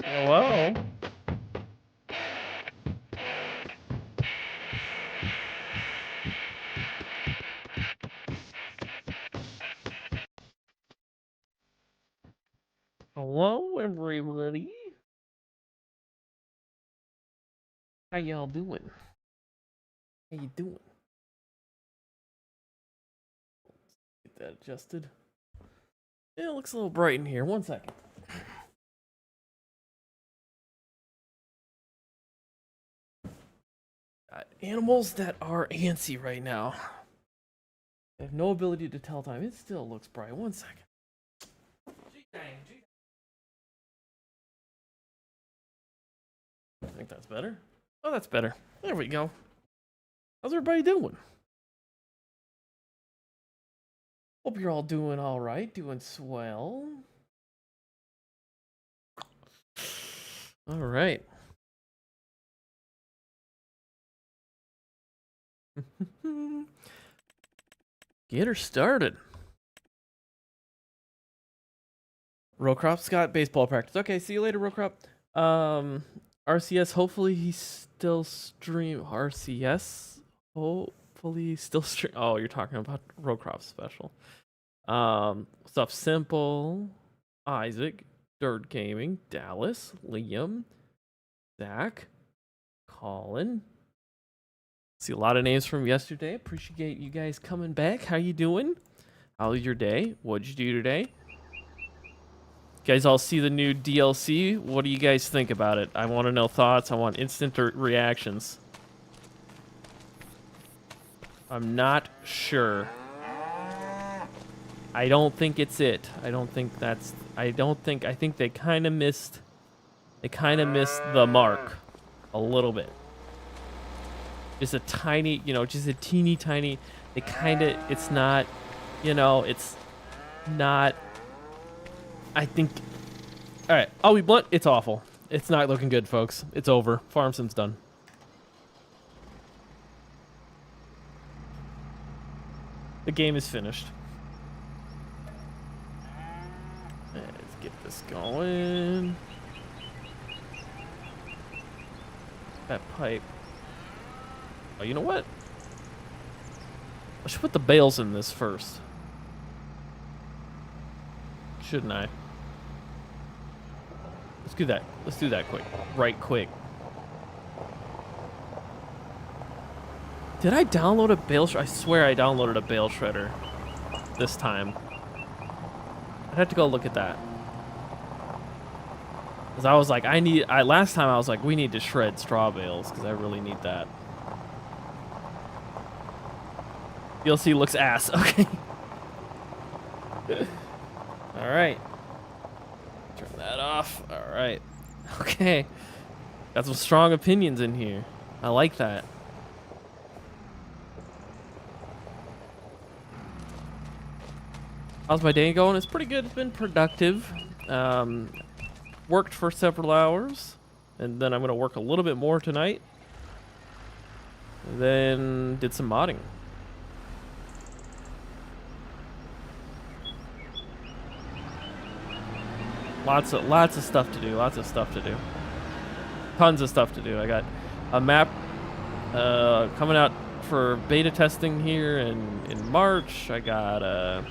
Hello? Hello, everybody. How y'all doing? How you doing? Get that adjusted. Yeah, it looks a little bright in here. 1 second. Animals that are antsy right now. They have no ability to tell time. It still looks bright. 1 second. I think that's better. Oh, that's better. There we go. How's everybody doing? Hope you're all doing all right. Doing swell. All right. Get her started. Rowcrop's got baseball practice. Okay, see you later, Rowcrop. RCS, hopefully he's still stream. RCS, hopefully he's still stream. Oh, you're talking about Rowcrop's special. Stuff simple. Isaac, Dirt Gaming, Dallas, Liam, Zach, Colin. See a lot of names from yesterday. Appreciate you guys coming back. How you doing? How was your day? What'd you do today? You guys all see the new DLC? What do you guys think about it? I want to know thoughts. I want instant reactions. I'm not sure. I don't think it's it. I think they kind of missed the mark a little bit. Just a tiny, just a teeny tiny, it's not, it's not, I think, all right, I'll be blunt, it's awful. It's not looking good, folks. It's over. Farm sim's done. The game is finished. Let's get this going. That pipe. Oh, you know what? I should put the bales in this first. Shouldn't I? Let's do that. Let's do that quick. Right quick. Did I download a bale shredder? I swear I downloaded a bale shredder this time. I'd have to go look at that. Because I was like, last time I was like, we need to shred straw bales because I really need that. DLC looks ass. Okay. All right. Turn that off. All right. Okay. Got some strong opinions in here. I like that. How's my day going? It's pretty good. It's been productive. Worked for several hours, and then I'm gonna work a little bit more tonight. And then did some modding. Lots of stuff to do. Lots of stuff to do. Tons of stuff to do. I got a map coming out for beta testing here in March. I gotta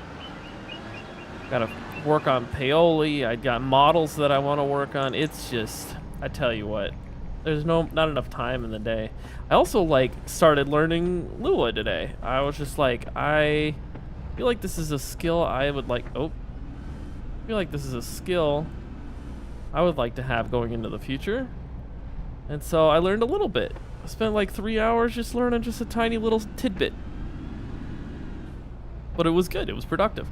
work on Paoli. I got models that I want to work on. It's just, I tell you what, there's not enough time in the day. I also like started learning Lua today. I was just like, I feel like this is a skill I would like. I feel like this is a skill I would like to have going into the future. And so I learned a little bit. I spent like 3 hours just learning just a tiny little tidbit. But it was good. It was productive.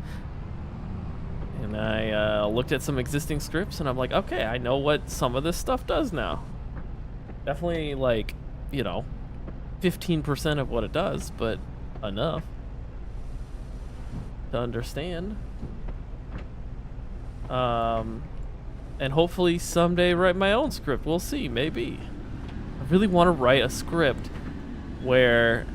And I looked at some existing scripts and I'm like, okay, I know what some of this stuff does now. Definitely like, 15% of what it does, but enough to understand. And hopefully someday write my own script. We'll see, maybe. I really want to write a script where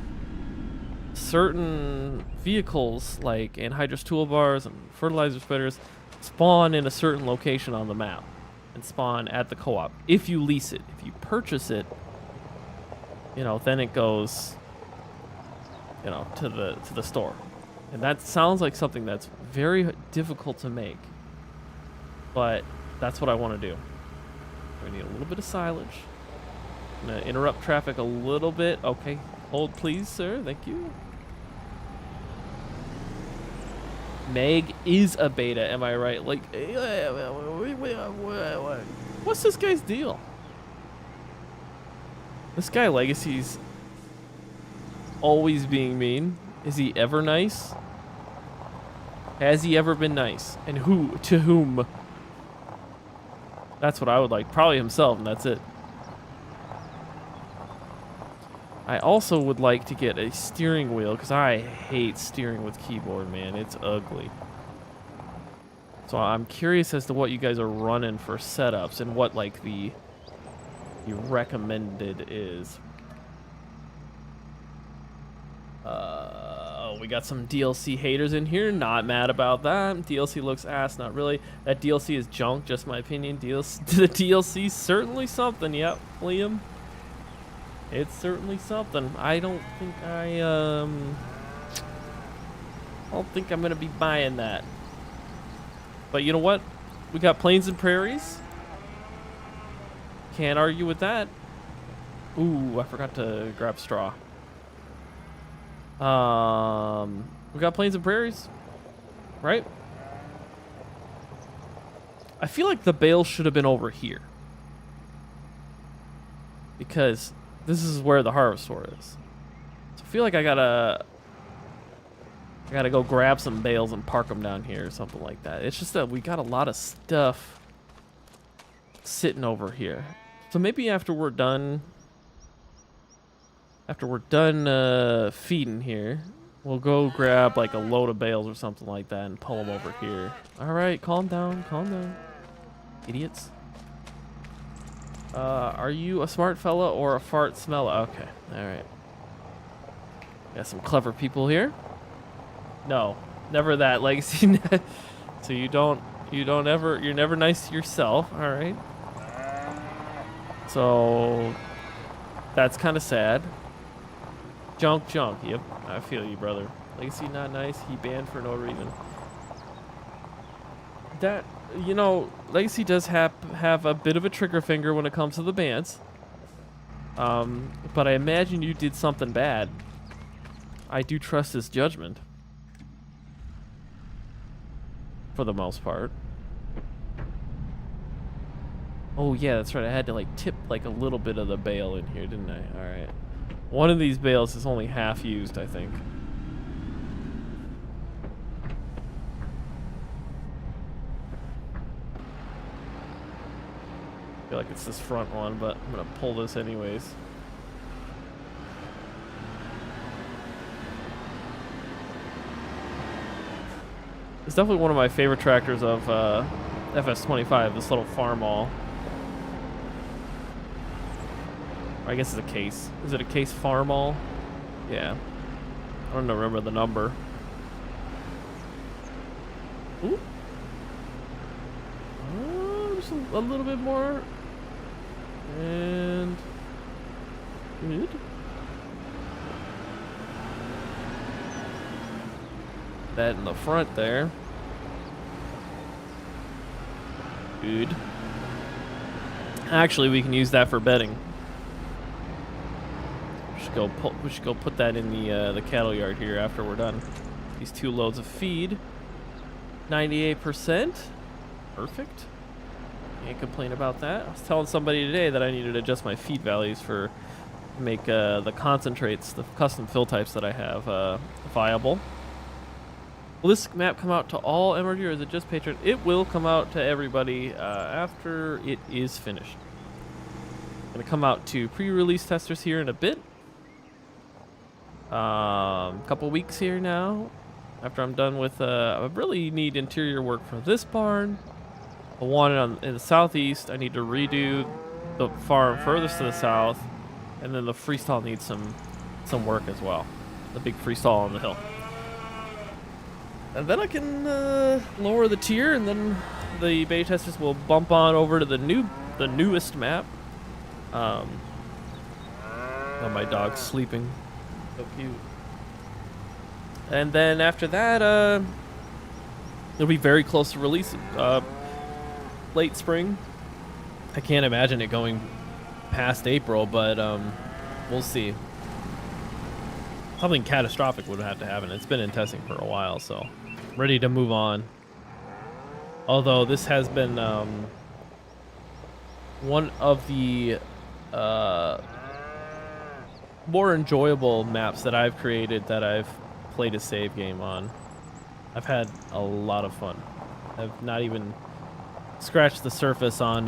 certain vehicles like anhydrous toolbars and fertilizer spreaders spawn in a certain location on the map and spawn at the co-op. If you lease it, if you purchase it, then it goes, to the store. And that sounds like something that's very difficult to make. But that's what I want to do. We need a little bit of silage. I'm going to interrupt traffic a little bit. Okay, hold please, sir. Thank you. Meg is a beta, am I right? Like, what's this guy's deal? This guy Legacy's always being mean. Is he ever nice? Has he ever been nice? And who? To whom? That's what I would like. Probably himself, and that's it. I also would like to get a steering wheel, because I hate steering with keyboard, man. It's ugly. So I'm curious as to what you guys are running for setups and what, like, the recommended is. We got some DLC haters in here. Not mad about that. DLC looks ass. Not really. That DLC is junk, just my opinion. The DLC certainly something. Yep, Liam. It's certainly something. I don't think I'm gonna be buying that. But you know what? We got Plains and Prairies. Can't argue with that. Ooh, I forgot to grab straw. We got Plains and Prairies, right? I feel like the bale should have been over here, because this is where the harvest store is. So I feel like I gotta go grab some bales and park them down here or something like that. It's just that we got a lot of stuff sitting over here. So maybe after we're done feeding here, we'll go grab like a load of bales or something like that and pull them over here. All right, calm down, idiots. Are you a smart fella or a fart smeller? Okay, all right. Got some clever people here. No, never that, Legacy. So you're never nice to yourself. All right. So that's kind of sad. Junk. Yep, I feel you, brother. Legacy not nice. He banned for no reason. That, Legacy does have a bit of a trigger finger when it comes to the bans. But I imagine you did something bad. I do trust his judgment. For the most part. Oh yeah, that's right. I had to like tip like a little bit of the bale in here, didn't I? All right. One of these bales is only half used, I think. I feel like it's this front one, but I'm gonna pull this anyways. It's definitely one of my favorite tractors of FS25, this little farm-all. I guess it's a case. Is it a case farm-all? Yeah. I don't remember the number. Ooh. a little bit more. And good. That in the front there. Good. Actually, we can use that for bedding. We should go put that in the cattle yard here after we're done. These 2 loads of feed. 98%. Perfect. Can't complain about that. I was telling somebody today that I needed to adjust my feed values for make the concentrates, the custom fill types that I have viable. Will this map come out to all MRG or is it just Patreon? It will come out to everybody after it is finished. Gonna come out to pre-release testers here in a bit. Couple weeks here now. After I'm done with, I really need interior work for this barn. I want it in the southeast. I need to redo the farm furthest to the south, and then the freestall needs some work as well. The big freestall on the hill. And then I can lower the tier, and then the beta testers will bump on over to the newest map. Oh, my dog's sleeping. So cute. And then after that, it'll be very close to release. Late spring. I can't imagine it going past April, but we'll see. Something catastrophic would have to happen. It's been in testing for a while, so ready to move on. Although this has been one of the more enjoyable maps that I've created that I've played a save game on. I've had a lot of fun. I've not even scratched the surface on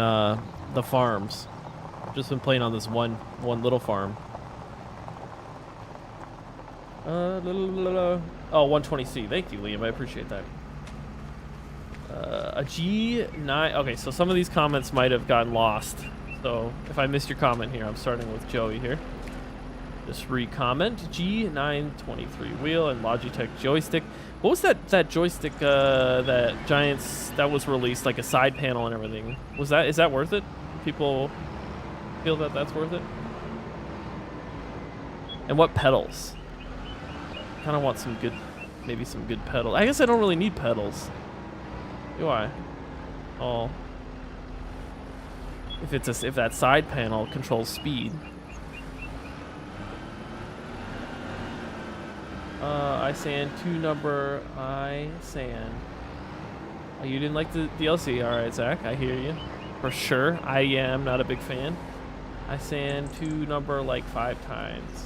the farms. I've just been playing on this one little farm. Oh, 120C. Thank you, Liam. I appreciate that. A G9. Okay, so some of these comments might have gotten lost. So if I missed your comment here, I'm starting with Joey here. Just re-comment. G923 wheel and Logitech joystick. What was that joystick that Giants that was released, like a side panel and everything? Is that worth it? People feel that that's worth it? And what pedals? Kind of want some good, maybe some good pedals. I guess I don't really need pedals. Do I? Oh. If that side panel controls speed. I sand 2 number. I sand. Oh, you didn't like the DLC? All right, Zach. I hear you. For sure. I am not a big fan. I sand 2 number like 5 times.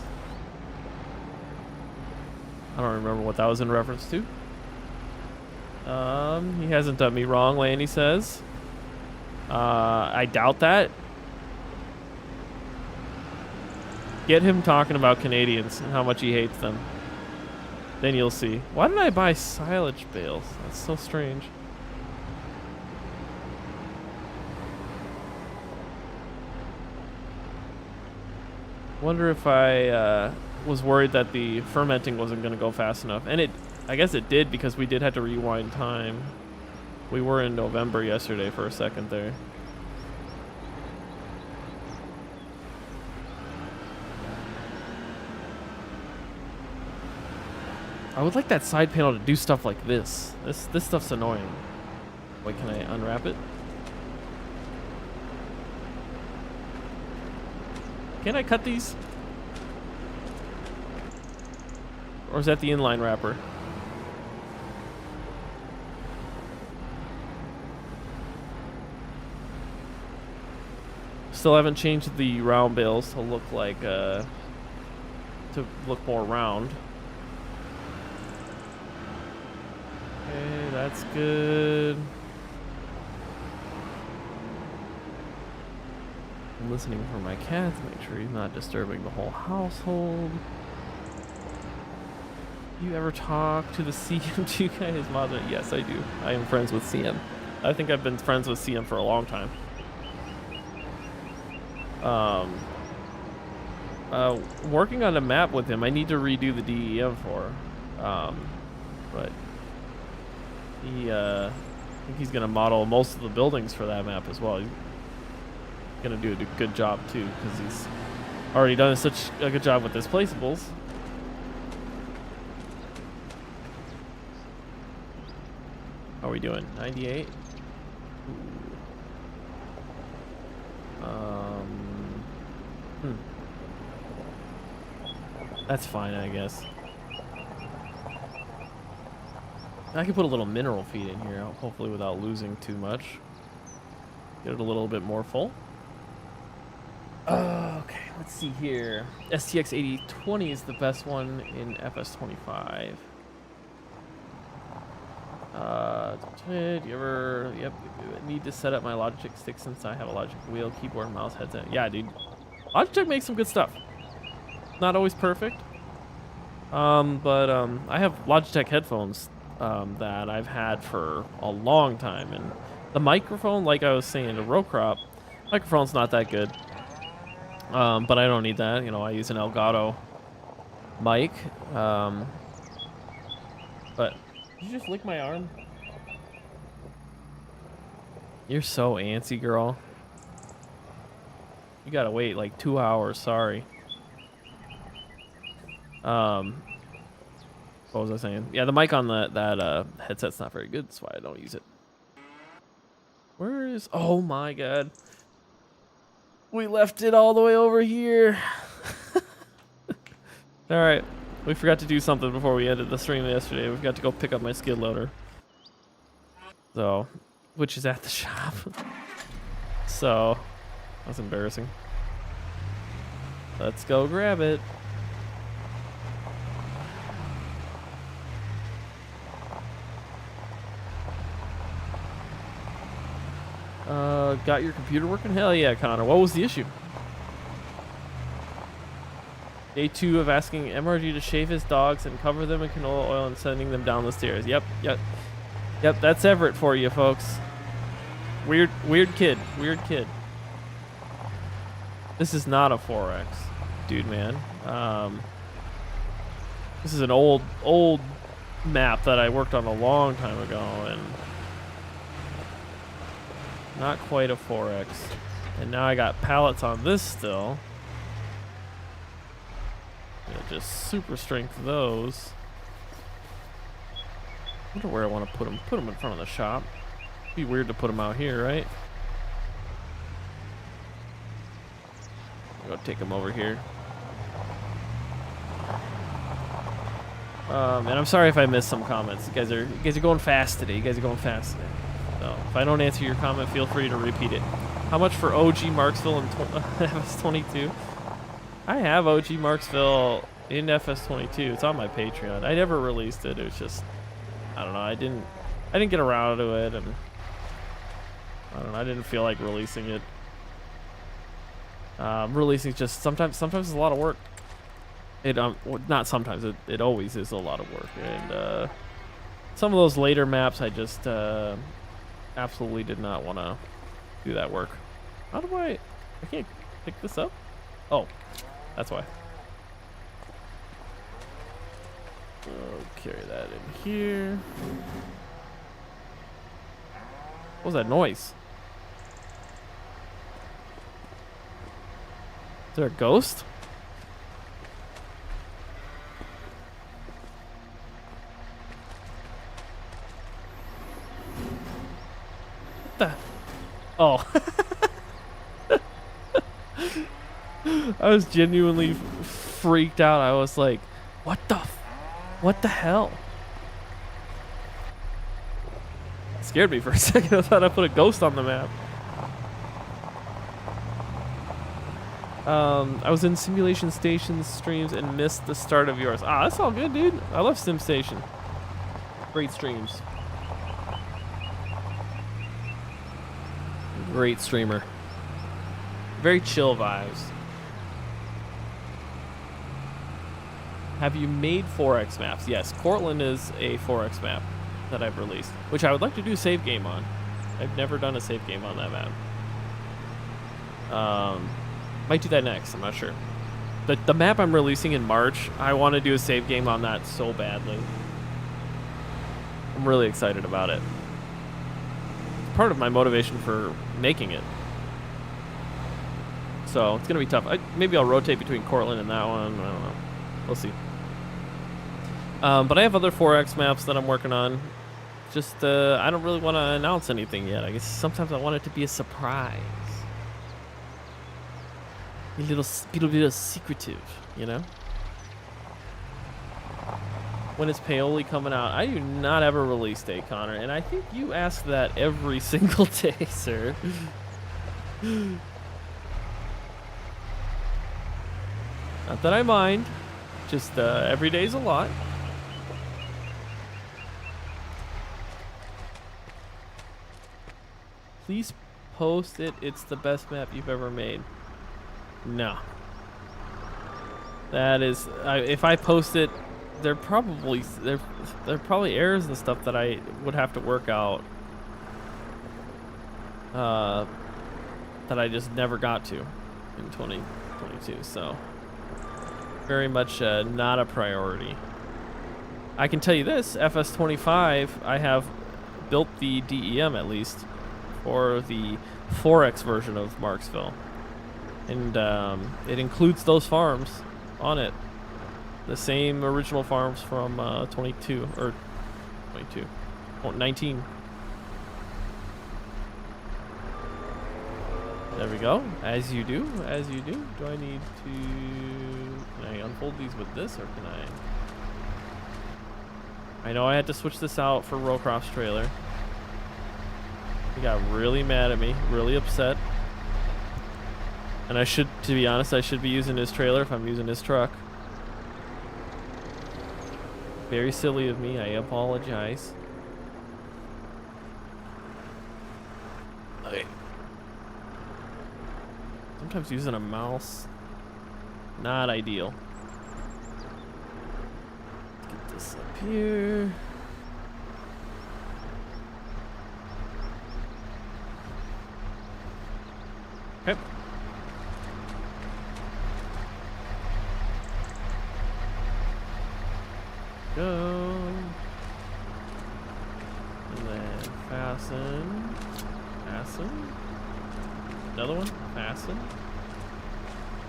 I don't remember what that was in reference to. He hasn't done me wrong, Laney says. I doubt that. Get him talking about Canadians and how much he hates them. Then you'll see. Why did I buy silage bales? That's so strange. Wonder if I was worried that the fermenting wasn't going to go fast enough. And I guess it did, because we did have to rewind time. We were in November yesterday for a second there. I would like that side panel to do stuff like this. This stuff's annoying. Wait, can I unwrap it? Can I cut these? Or is that the inline wrapper? Still haven't changed the round bales to look like to look more round. Okay, that's good. I'm listening for my cat to make sure he's not disturbing the whole household. You ever talk to the CM2 guy, his mother? Yes, I do. I am friends with CM. I think I've been friends with CM for a long time. Working on a map with him. I need to redo the DEM for, but he think he's gonna model most of the buildings for that map as well. He's gonna do a good job too, because he's already done such a good job with displaceables. How are we doing? 98? That's fine, I guess. I can put a little mineral feed in here, hopefully without losing too much. Get it a little bit more full. Okay, let's see here. STX 8020 is the best one in FS25. Do you ever, yep, need to set up my Logitech stick since I have a Logitech wheel, keyboard, mouse, headset. Yeah, dude. Logitech makes some good stuff. Not always perfect. But I have Logitech headphones that I've had for a long time, and the microphone, like I was saying to row crop, microphone's not that good. But I don't need that. You know, I use an Elgato mic. But did you just lick my arm? You're so antsy, girl. You gotta wait like 2 hours. Sorry. What was I saying? Yeah, the mic on that headset's not very good. That's why I don't use it. Where is? Oh my god. We left it all the way over here. All right. We forgot to do something before we ended the stream yesterday. We've got to go pick up my skid loader. So, which is at the shop. So, that's embarrassing. Let's go grab it. Got your computer working? Hell yeah, Connor. What was the issue? Day 2 of asking MRG to shave his dogs and cover them in canola oil and sending them down the stairs. Yep. That's Everett for you, folks. Weird kid. Weird kid. This is not a 4X, dude, man. This is an old map that I worked on a long time ago, and not quite a 4X. And now I got pallets on this still. Gonna just super strength those. I wonder where I want to put them. Put them in front of the shop. Be weird to put them out here, right? Go take them over here. And I'm sorry if I missed some comments. You guys are going fast today. So if I don't answer your comment, feel free to repeat it. How much for OG Marksville in FS22? I have OG Marksville in FS22. It's on my Patreon. I never released it. It was just, I don't know. I didn't get around to it, and I don't know. I didn't feel like releasing it. Releasing just sometimes it's a lot of work. Not sometimes. It always is a lot of work, and some of those later maps I just absolutely did not want to do that work. How do I can't pick this up? Oh, that's why. I'll carry that in here. What was that noise? Is there a ghost? Oh. I was genuinely freaked out. I was like, what the hell? It scared me for a second. I thought I put a ghost on the map. I was in Simulation Station streams and missed the start of yours. Ah, that's all good, dude. I love Sim Station. Great streams. Great streamer. Very chill vibes. Have you made 4X maps? Yes, Cortland is a 4X map that I've released, which I would like to do a save game on. I've never done a save game on that map. Might do that next, I'm not sure. The map I'm releasing in March, I want to do a save game on that so badly. I'm really excited about it. part of my motivation for making it. So it's gonna be tough. Maybe I'll rotate between Cortland and that one. I don't know. We'll see. But I have other 4X maps that I'm working on. Just I don't really want to announce anything yet. I guess sometimes I want it to be a surprise. Be a little secretive, you know? When is Paoli coming out? I do not have a release date, Connor, and I think you ask that every single day, sir. Not that I mind, just every day's a lot. Please post it. It's the best map you've ever made. No. That is, if I post it, there probably errors and stuff that I would have to work out. That I just never got to in 2022. So very much not a priority. I can tell you this: FS25, I have built the DEM at least for the 4X version of Marksville, and it includes those farms on it. The same original farms from 19. There we go. As you do, as you do. Do I need to... Can I unfold these with this, or can I know I had to switch this out for Rowcroft's trailer. He got really mad at me, really upset. And I should, to be honest, I should be using his trailer if I'm using his truck. Very silly of me, I apologize. Okay. Sometimes using a mouse, not ideal. Let's get this up here. Okay. Go. And then fasten. Fasten. Another one. Fasten.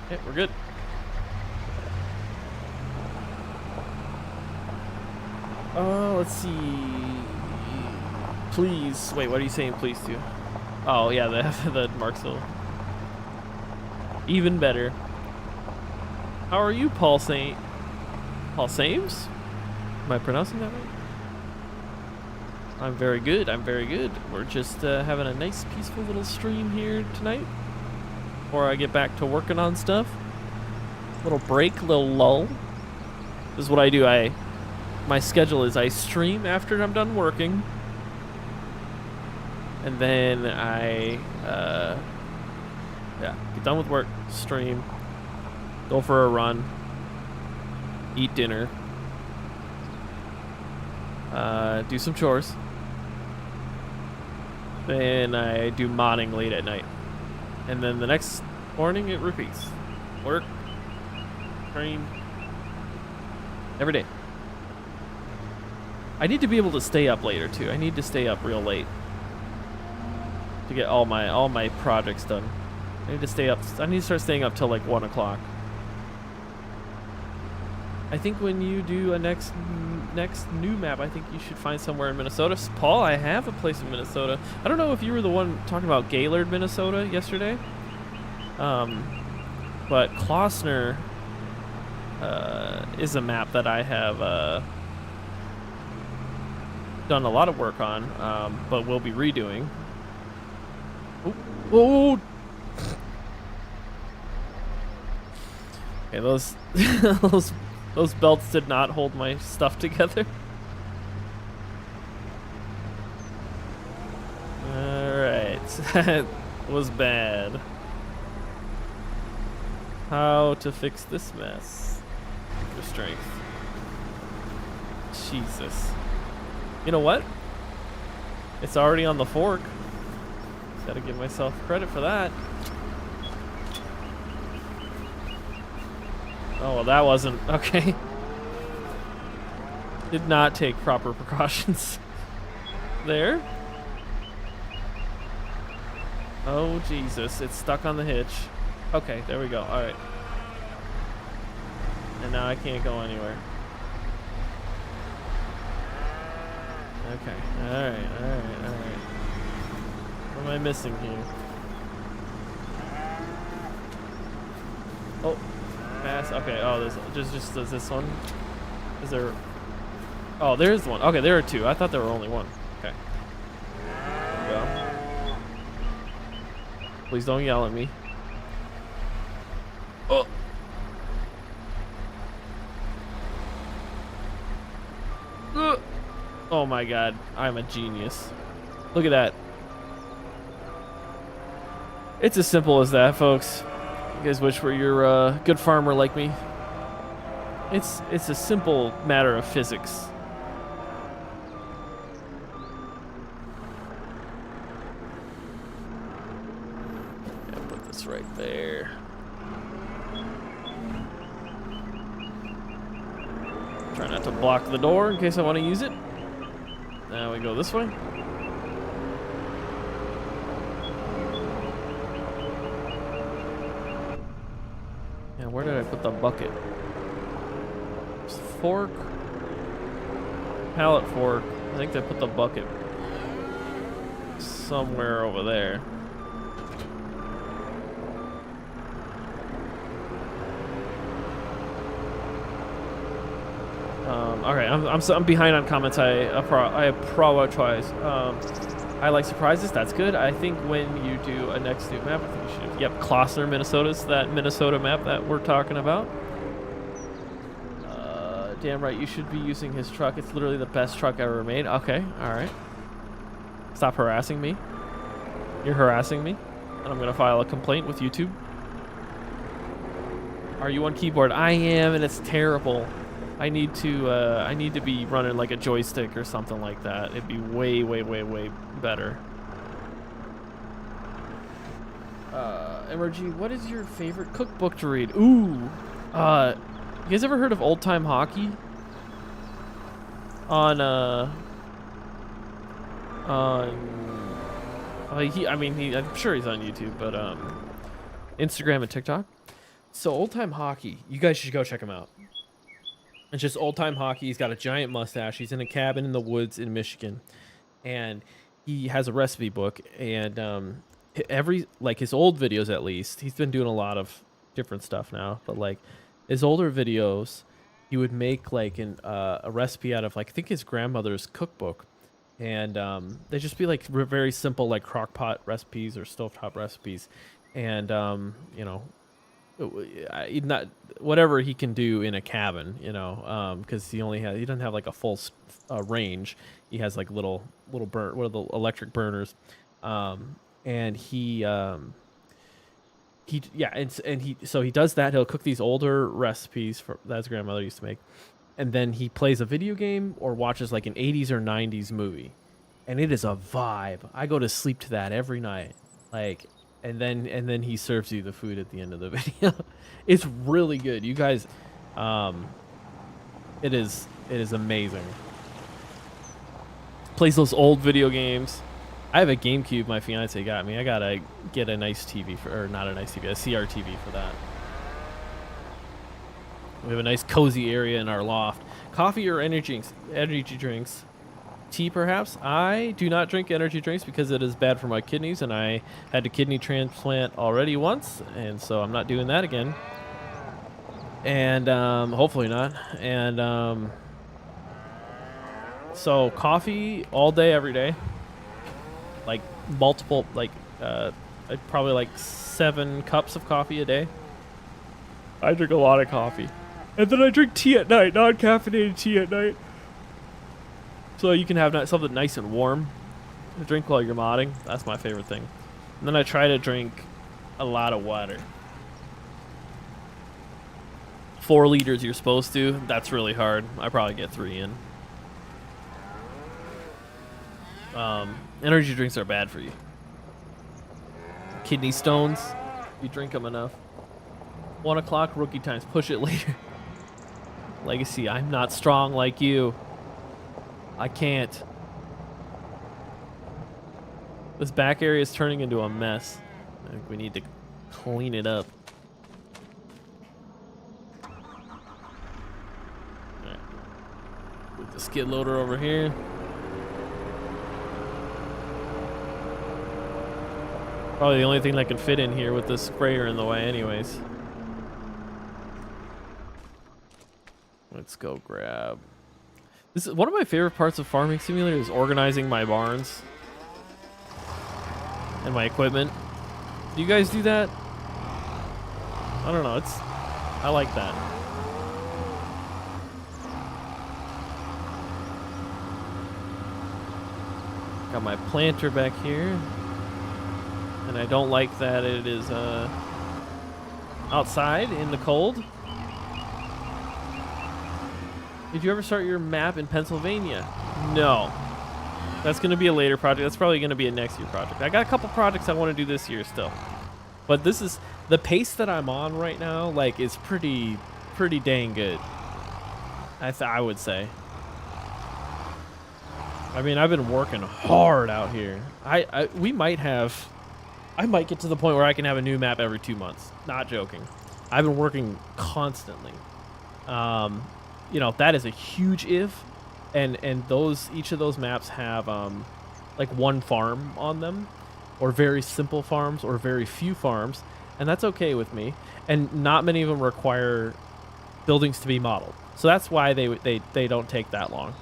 Okay, we're good. Oh, let's see. Please. Wait, what are you saying please to? Oh, yeah, the Marksville. Even better. How are you, Paul Saint? Paul Sames? Am I pronouncing that right? I'm very good. I'm very good. We're just having a nice, peaceful little stream here tonight before I get back to working on stuff. Little break, little lull. This is what I do. My schedule is I stream after I'm done working, and then I get done with work, stream, go for a run, eat dinner, do some chores. Then I do modding late at night. And then the next morning it repeats. Work, train, every day. I need to be able to stay up later too. I need to stay up real late to get all my projects done. I need to stay up. I need to start staying up till like 1 o'clock. I think when you do a next new map, I think you should find somewhere in Minnesota. Paul, I have a place in Minnesota. I don't know if you were the one talking about Gaylord, Minnesota yesterday. But Klossner is a map that I have done a lot of work on, but we'll be redoing. Oh. Okay, those those belts did not hold my stuff together. Alright, that was bad. How to fix this mess? Your strength. Jesus. You know what? It's already on the fork. Gotta give myself credit for that. Oh, well, that wasn't... Okay. Did not take proper precautions there. Oh, Jesus. It's stuck on the hitch. Okay, there we go. All right. And now I can't go anywhere. Okay. All right. What am I missing here? Oh, pass. Okay. Oh, there's just this one. Is there? Oh, there's one. Okay, there are two. I thought there were only one. Okay. There we go. Please don't yell at me. Oh. Oh my God, I'm a genius. Look at that. It's as simple as that, folks. You guys wish were your good farmer like me. It's a simple matter of physics. Yeah, put this right there. Try not to block the door in case I want to use it. Now we go this way. Yeah, where did I put the bucket? Fork, pallet fork. I think they put the bucket somewhere over there. Okay, I'm behind on comments. I apologize. I like surprises. That's good. I think when you do a next new map, I think you should. Yep, Klossner, Minnesota's that Minnesota map that we're talking about. Damn right, you should be using his truck. It's literally the best truck ever made. Okay, all right. Stop harassing me. You're harassing me, and I'm gonna file a complaint with YouTube. Are you on keyboard? I am, and it's terrible. I need to be running like a joystick or something like that. It'd be way better. MRG, what is your favorite cookbook to read? Ooh, you guys ever heard of Old Time Hockey? I'm sure he's on YouTube, but Instagram and TikTok. So Old Time Hockey, you guys should go check him out. It's just Old Time Hockey. He's got a giant mustache. He's in a cabin in the woods in Michigan, and he has a recipe book. And his old videos, at least, he's been doing a lot of different stuff now. But like his older videos, he would make like a recipe out of like I think his grandmother's cookbook, and they just be like very simple like crock pot recipes or stovetop recipes, and not whatever he can do in a cabin, because he doesn't have like a full range. He has like little what are the electric burners, and he does that. He'll cook these older recipes that his grandmother used to make, and then he plays a video game or watches like an 80s or 90s movie, and it is a vibe. I go to sleep to that every night, like. And then he serves you the food at the end of the video. It's really good, you guys. It is amazing. Plays those old video games. I have a GameCube my fiance got me. I gotta get a nice TV not a nice TV, a CRTV for that. We have a nice cozy area in our loft. Coffee or energy drinks. Tea, perhaps. I do not drink energy drinks because it is bad for my kidneys, and I had a kidney transplant already once, and so I'm not doing that again. And hopefully not. And so coffee all day, every day. Like multiple, like probably like 7 cups of coffee a day. I drink a lot of coffee, and then I drink tea at night, non-caffeinated tea at night. So you can have something nice and warm to drink while you're modding. That's my favorite thing. And then I try to drink a lot of water. 4 liters you're supposed to. That's really hard. I probably get 3 in. Energy drinks are bad for you. Kidney stones. You drink them enough. 1 o'clock rookie times. Push it later. Legacy. I'm not strong like you. I can't. This back area is turning into a mess. I think we need to clean it up. Alright. Put the skid loader over here. Probably the only thing that can fit in here with this sprayer in the way anyways. Let's go grab. This is one of my favorite parts of Farming Simulator is organizing my barns and my equipment. Do you guys do that? I don't know, I like that. Got my planter back here. And I don't like that it is outside in the cold. Did you ever start your map in Pennsylvania? No. That's going to be a later project. That's probably going to be a next year project. I got a couple projects I want to do this year still. But this is the pace that I'm on right now, like, is pretty dang good. I would say. I mean, I've been working hard out here. I might get to the point where I can have a new map every 2 months. Not joking. I've been working constantly. You know, that is a huge if. And each of those maps have like one farm on them, or very simple farms, or very few farms, and that's okay with me. And not many of them require buildings to be modeled, so that's why they don't take that long.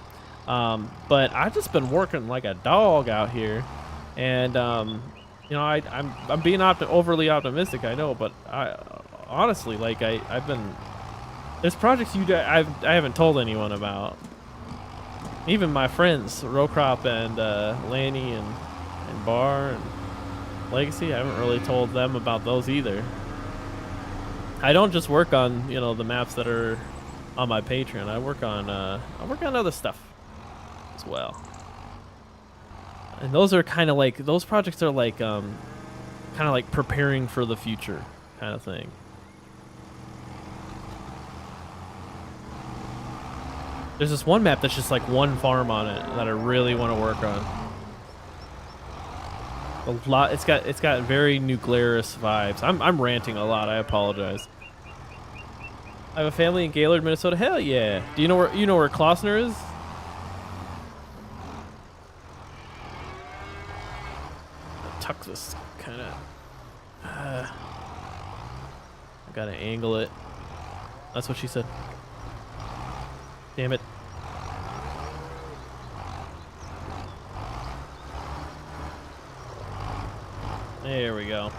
But I've just been working like a dog out here, and you know, I'm being overly optimistic, I know, but honestly, like I've been. There's projects I haven't told anyone about. Even my friends, Rowcrop and Lanny and Bar and Legacy, I haven't really told them about those either. I don't just work on, you know, the maps that are on my Patreon. I work on other stuff as well. And those are kind of like, those projects are like kind of like preparing for the future kind of thing. There's this one map that's just like one farm on it that I really want to work on. A lot. It's got very Nuclearis vibes. I'm ranting a lot. I apologize. I have a family in Gaylord, Minnesota. Hell yeah! Do you know where Klossner is? Tuck this kind of. I gotta angle it. That's what she said. Damn it. There we go.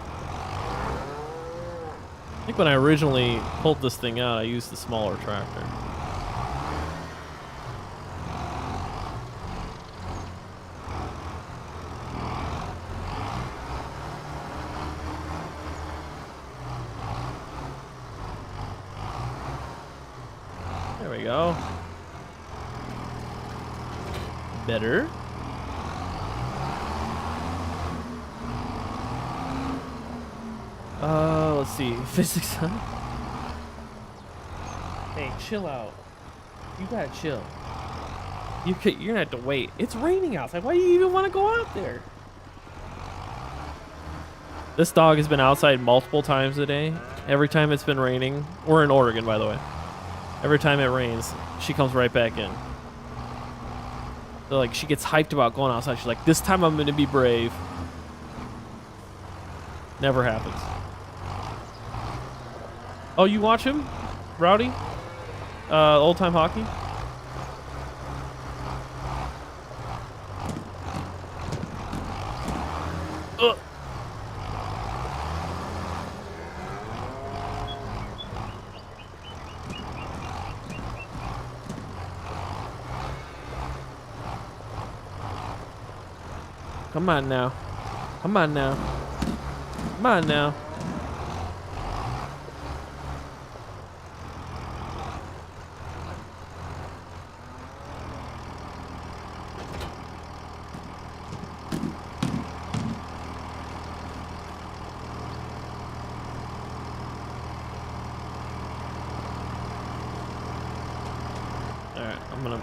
I think when I originally pulled this thing out, I used the smaller tractor. There we go. Better. Let's see. Physics, huh? Hey, chill out. You gotta chill. You're gonna have to wait. It's raining outside. Why do you even want to go out there? This dog has been outside multiple times a day. Every time it's been raining. We're in Oregon, by the way. Every time it rains, she comes right back in. So, like, she gets hyped about going outside. She's like, this time I'm going to be brave. Never happens. Oh, you watch him? Rowdy? Old time hockey? Ugh. Come on now. Come on now. Come on now. Alright, I'm gonna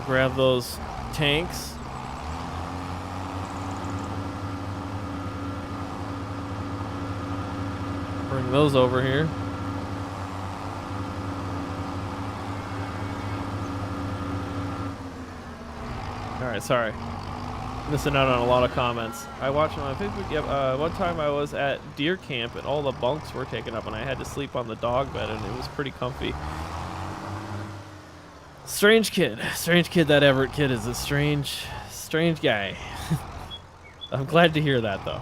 grab those tanks. Bring those over here. Alright, sorry. Missing out on a lot of comments. I watched them on Facebook. Yep, one time I was at deer camp and all the bunks were taken up and I had to sleep on the dog bed and it was pretty comfy. Strange kid. Strange kid. That Everett kid is a strange guy. I'm glad to hear that, though.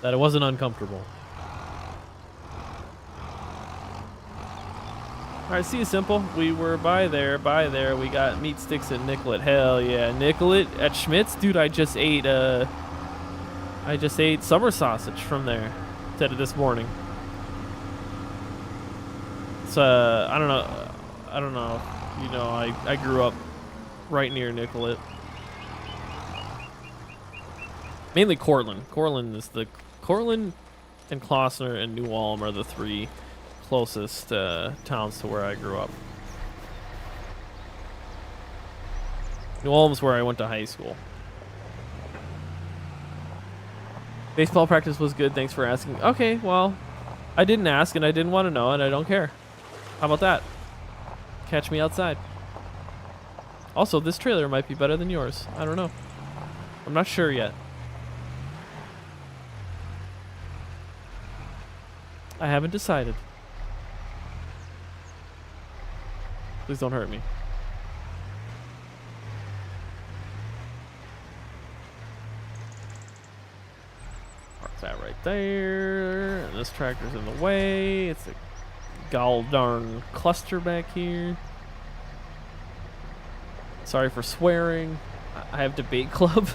That it wasn't uncomfortable. Alright, see you, Simple. We were by there. We got meat sticks and Nicollet. Hell yeah. Nicollet at Schmidt's? Dude, I just ate summer sausage from there. Said it this morning. It's, I don't know. You know, I grew up right near Nicollet. Mainly Cortland. Cortland and Klossner and New Ulm are the three closest towns to where I grew up. New Ulm's where I went to high school. Baseball practice was good. Thanks for asking. Okay, well, I didn't ask and I didn't want to know and I don't care. How about that? Catch me outside. Also, this trailer might be better than yours. I don't know. I'm not sure yet. I haven't decided. Please don't hurt me. Park that right there. And this tractor's in the way. It's a gall darn cluster back here. Sorry for swearing. I have debate club.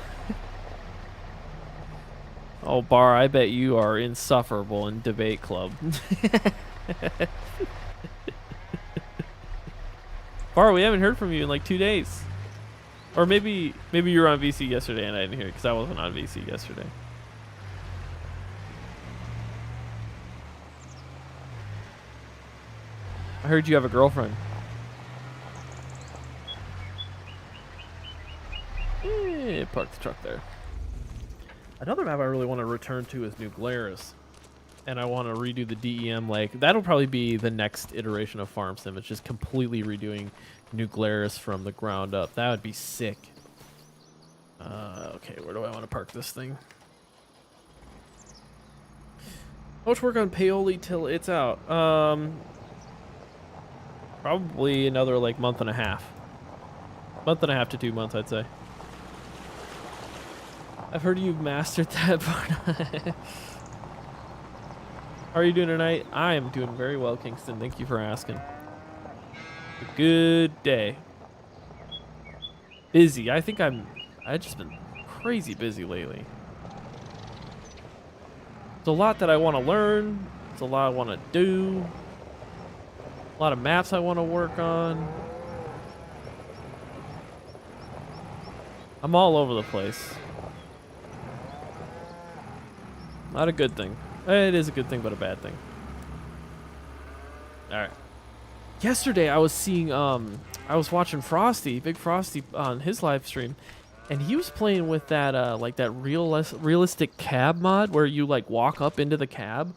Oh, Bar, I bet you are insufferable in debate club. Bar, we haven't heard from you in like 2 days. Or maybe you were on VC yesterday and I didn't hear it because I wasn't on VC yesterday. I heard you have a girlfriend. Park the truck there. Another map I really want to return to is New Glarus. And I want to redo the DEM lake. That'll probably be the next iteration of Farm Sim. It's just completely redoing New Glarus from the ground up. That would be sick. Okay, where do I want to park this thing? How much work on Paoli till it's out? Probably another like month and a half. Month and a half to 2 months, I'd say. I've heard you've mastered that part. How are you doing tonight? I am doing very well, Kingston. Thank you for asking. A good day. Busy. I've just been crazy busy lately. There's a lot that I want to learn. There's a lot I want to do. A lot of maps I want to work on. I'm all over the place. Not a good thing. It is a good thing, but a bad thing. All right. Yesterday, I was seeing, I was watching Frosty, Big Frosty, on his live stream, and he was playing with that, like that realistic cab mod where you like walk up into the cab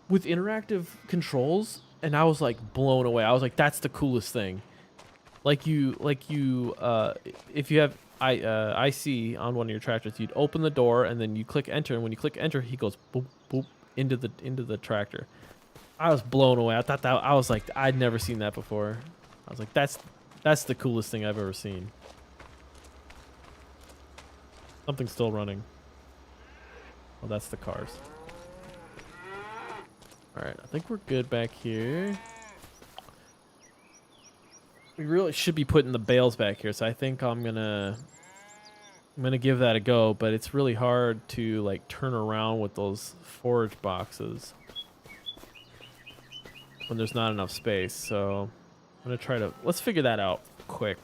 with interactive controls, and I was like blown away. I was like, that's the coolest thing. If you have IC on one of your tractors, you'd open the door and then you click enter, and when you click enter, he goes boop boop into the tractor. I was blown away. I thought that I was like, I'd never seen that before. I was like, that's the coolest thing I've ever seen. Something's still running. Oh, that's the cars. All right, I think we're good back here. We really should be putting the bales back here, so I think I'm gonna give that a go, but it's really hard to like turn around with those forage boxes when there's not enough space. So I'm gonna let's figure that out quick.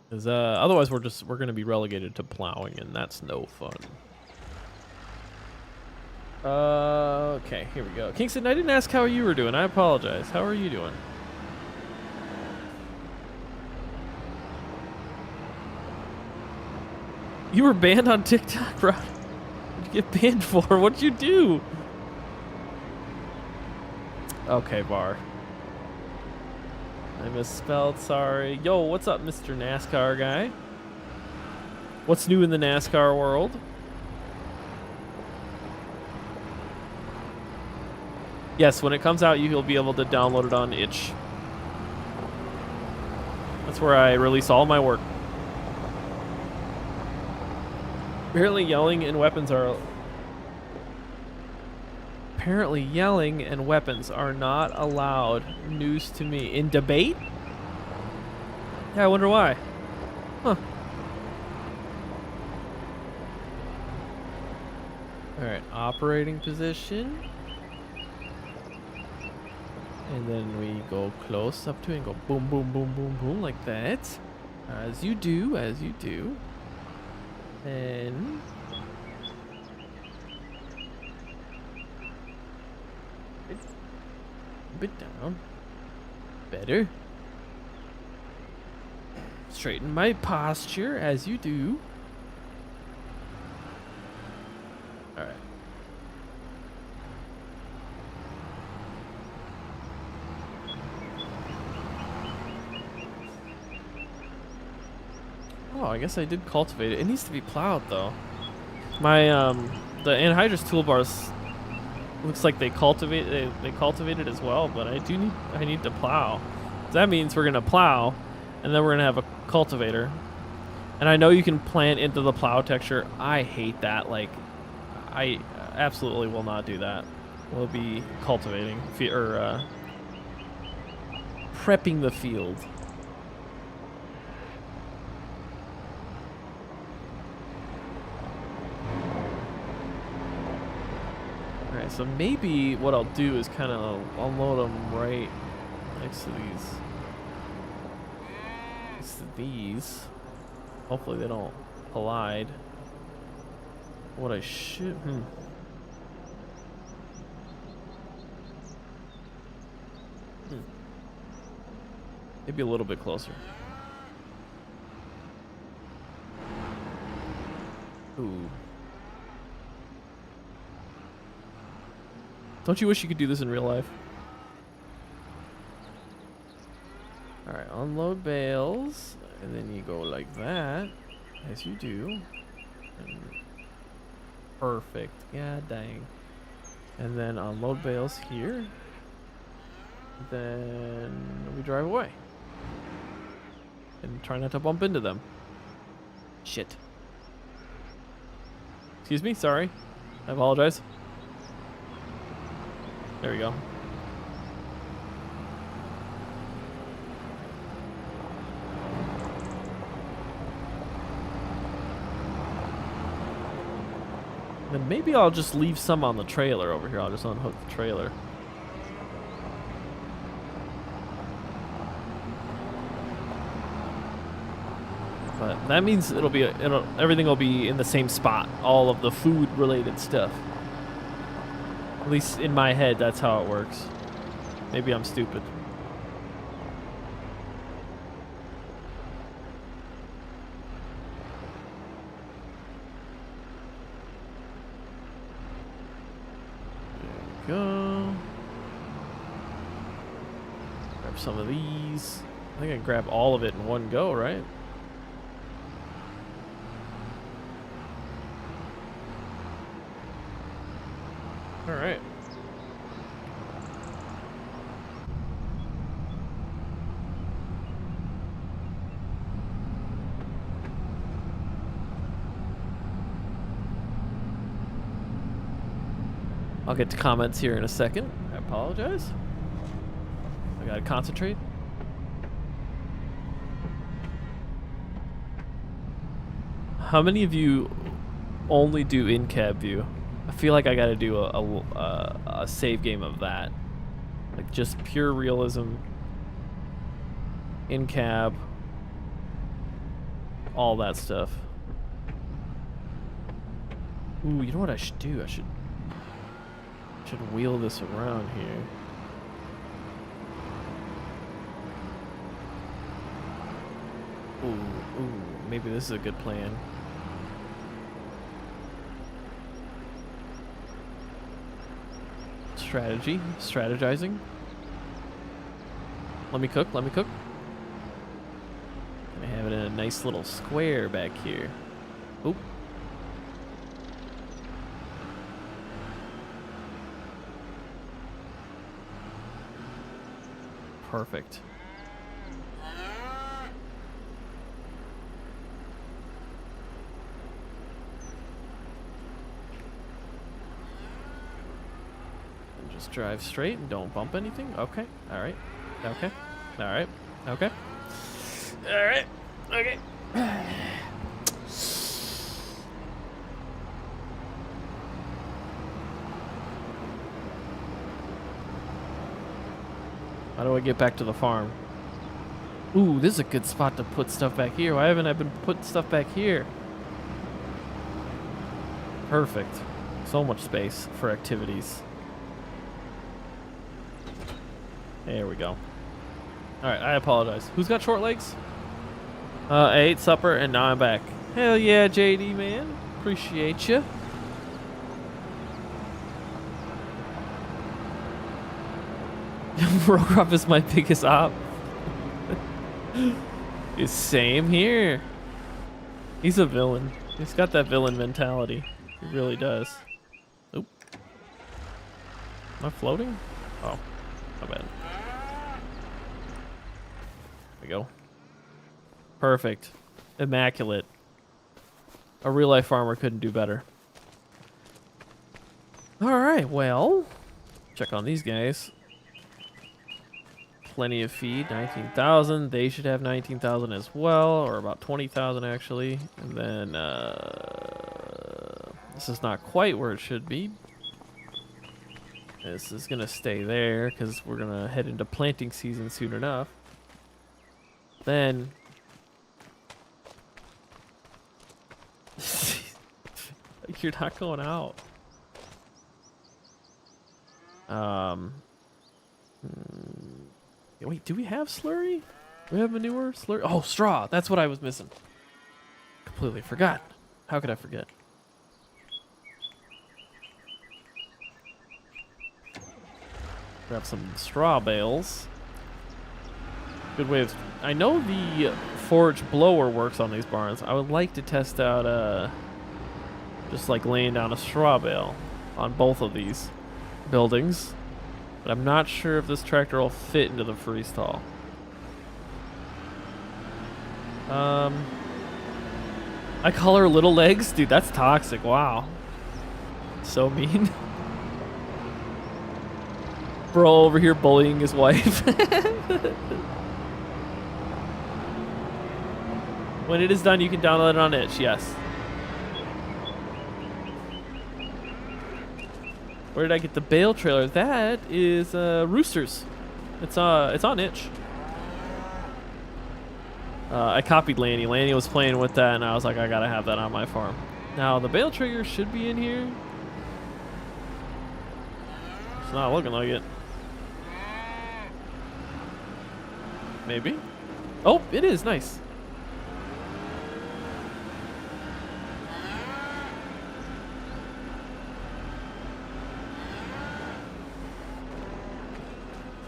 Because otherwise we're gonna be relegated to plowing, and that's no fun. Okay, here we go. Kingston, I didn't ask how you were doing. I apologize. How are you doing? You were banned on TikTok, bro. What'd you get banned for? What'd you do? Okay, Bar. I misspelled, sorry. Yo, what's up, Mr. NASCAR guy? What's new in the NASCAR world? Yes, when it comes out, you'll be able to download it on itch. That's where I release all my work. Apparently yelling and weapons are not allowed. News to me. In debate? Yeah, I wonder why. Huh. Alright, operating position. And then we go close up to it and go boom, boom, boom, boom, boom, like that. As you do, as you do. And a bit down. Better. Straighten my posture as you do. All right. Oh, I guess I did cultivate it. It needs to be plowed though. My the anhydrous toolbars looks like they cultivate it as well, but I need to plow. So that means we're gonna plow, and then we're gonna have a cultivator. And I know you can plant into the plow texture. I hate that. Like, I absolutely will not do that. We'll be cultivating or prepping the field. Alright, so maybe what I'll do is kind of unload them right next to these. Hopefully they don't collide. What I should... Maybe a little bit closer. Ooh. Don't you wish you could do this in real life? Alright, unload bales. And then you go like that. As you do. And perfect. God dang. And then unload bales here. Then we drive away. And try not to bump into them. Shit. Excuse me, sorry. I apologize. There we go. Then maybe I'll just leave some on the trailer over here. I'll just unhook the trailer. But that means everything will be in the same spot. All of the food related stuff. At least in my head, that's how it works. Maybe I'm stupid. There we go. Grab some of these. I think I can grab all of it in one go, right? All right. I'll get to comments here in a second. I apologize. I gotta concentrate. How many of you only do in-cab view? I feel like I gotta do a save game of that. Like just pure realism. In-cab. All that stuff. Ooh, you know what I should do? I should wheel this around here. Ooh, maybe this is a good plan. Strategy. Strategizing. Let me cook. Let me cook. I have it in a nice little square back here. Oop. Perfect. And just drive straight and don't bump anything. Okay. All right. Okay. All right. Okay. All right. Okay. How do I get back to the farm? Ooh, this is a good spot to put stuff back here. Why haven't I been putting stuff back here? Perfect. So much space for activities. There we go. Alright, I apologize. Who's got short legs? I ate supper and now I'm back. Hell yeah, JD, man. Appreciate you. Rokrop is my biggest op. It's same here. He's a villain. He's got that villain mentality. He really does. Oop. Am I floating? Oh, my bad. There we go. Perfect. Immaculate. A real life farmer couldn't do better. Alright, well. Check on these guys. Plenty of feed, 19,000. They should have 19,000 as well, or about 20,000 actually. And then this is not quite where it should be. This is gonna stay there because we're gonna head into planting season soon enough. Then you're not going out. Wait, do we have slurry? Do we have manure? Slurry? Oh, straw. That's what I was missing. Completely forgot. How could I forget? Grab some straw bales. Good way of... I know the forage blower works on these barns. I would like to test out just like laying down a straw bale on both of these buildings. But I'm not sure if this tractor will fit into the freeze tall. I call her little legs? Dude, that's toxic. Wow. So mean. Bro over here bullying his wife. When it is done, you can download it on itch. Yes. Where did I get the bale trailer? That is Roosters. It's on itch. I copied Lanny. Lanny was playing with that, and I was like, I gotta have that on my farm. Now the bale trigger should be in here. It's not looking like it. Maybe. Oh, it is nice.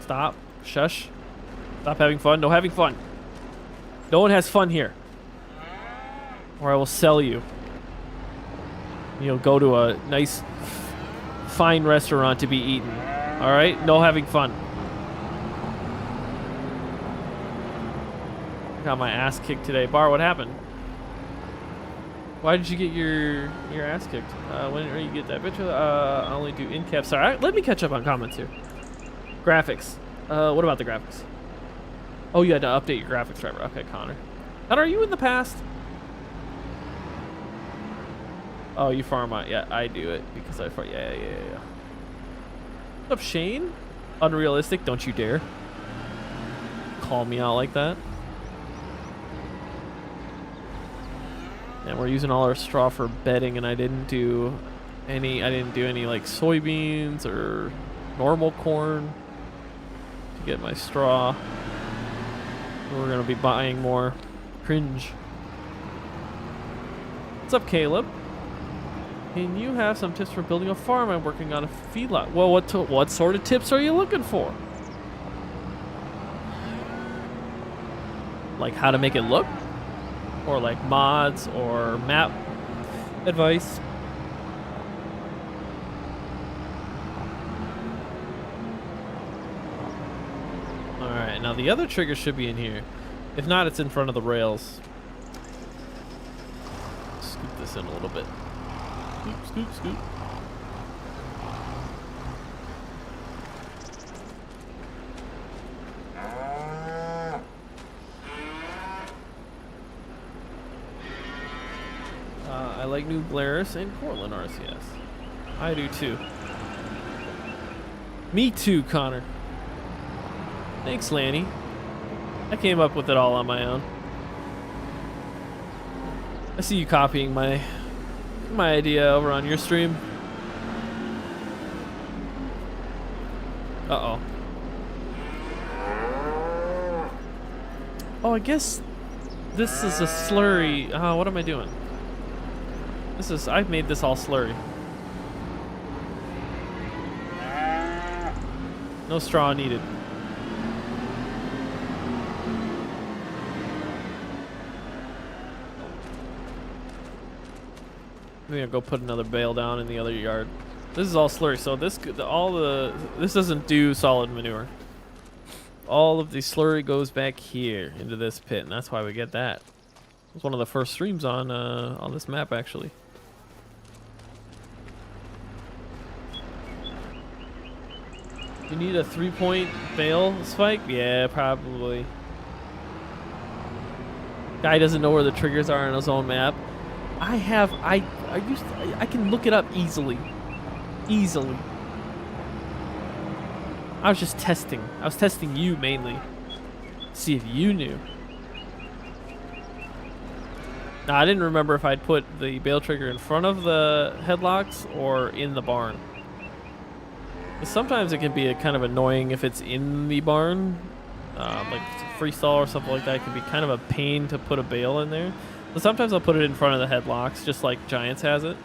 Stop. Shush. Stop having fun. No having fun. No one has fun here. Or I will sell you. You'll go to a nice, fine restaurant to be eaten. Alright? No having fun. Got my ass kicked today. Bar, what happened? Why did you get your ass kicked? When did you get that bitch? I only do in caps. Sorry, let me catch up on comments here. Graphics. What about the graphics? Oh, you had to update your graphics driver. Okay, Connor. Connor, are you in the past? Oh, you farm out. Yeah, I do it because I farm. Yeah. What's up, Shane? Unrealistic. Don't you dare call me out like that. And we're using all our straw for bedding, and I didn't do any like soybeans or normal corn to get my straw. We're gonna be buying more. Cringe. What's up, Caleb? Can you have some tips for building a farm? I'm working on a feedlot. Well, what sort of tips are you looking for? Like how to make it look? Or like mods or map advice? Alright, now the other trigger should be in here. If not, it's in front of the rails. Scoop this in a little bit. Scoop, scoop, scoop. I like New Glarus and Portland RCS. I do too. Me too, Connor. Thanks, Lanny. I came up with it all on my own. I see you copying my idea over on your stream. Uh-oh. Oh, I guess this is a slurry. What am I doing? I've made this all slurry. No straw needed. I'm gonna go put another bale down in the other yard. This is all slurry, so this doesn't do solid manure. All of the slurry goes back here into this pit, and that's why we get that. It was one of the first streams on this map, actually. You need a 3-point bale spike? Yeah, probably. Guy doesn't know where the triggers are on his own map. I can look it up easily. Easily. I was just testing. I was testing you mainly. See if you knew. Now, I didn't remember if I'd put the bale trigger in front of the headlocks or in the barn. Sometimes it can be kind of annoying if it's in the barn, like freestall or something like that. It can be kind of a pain to put a bale in there. But sometimes I'll put it in front of the headlocks, just like Giants has it.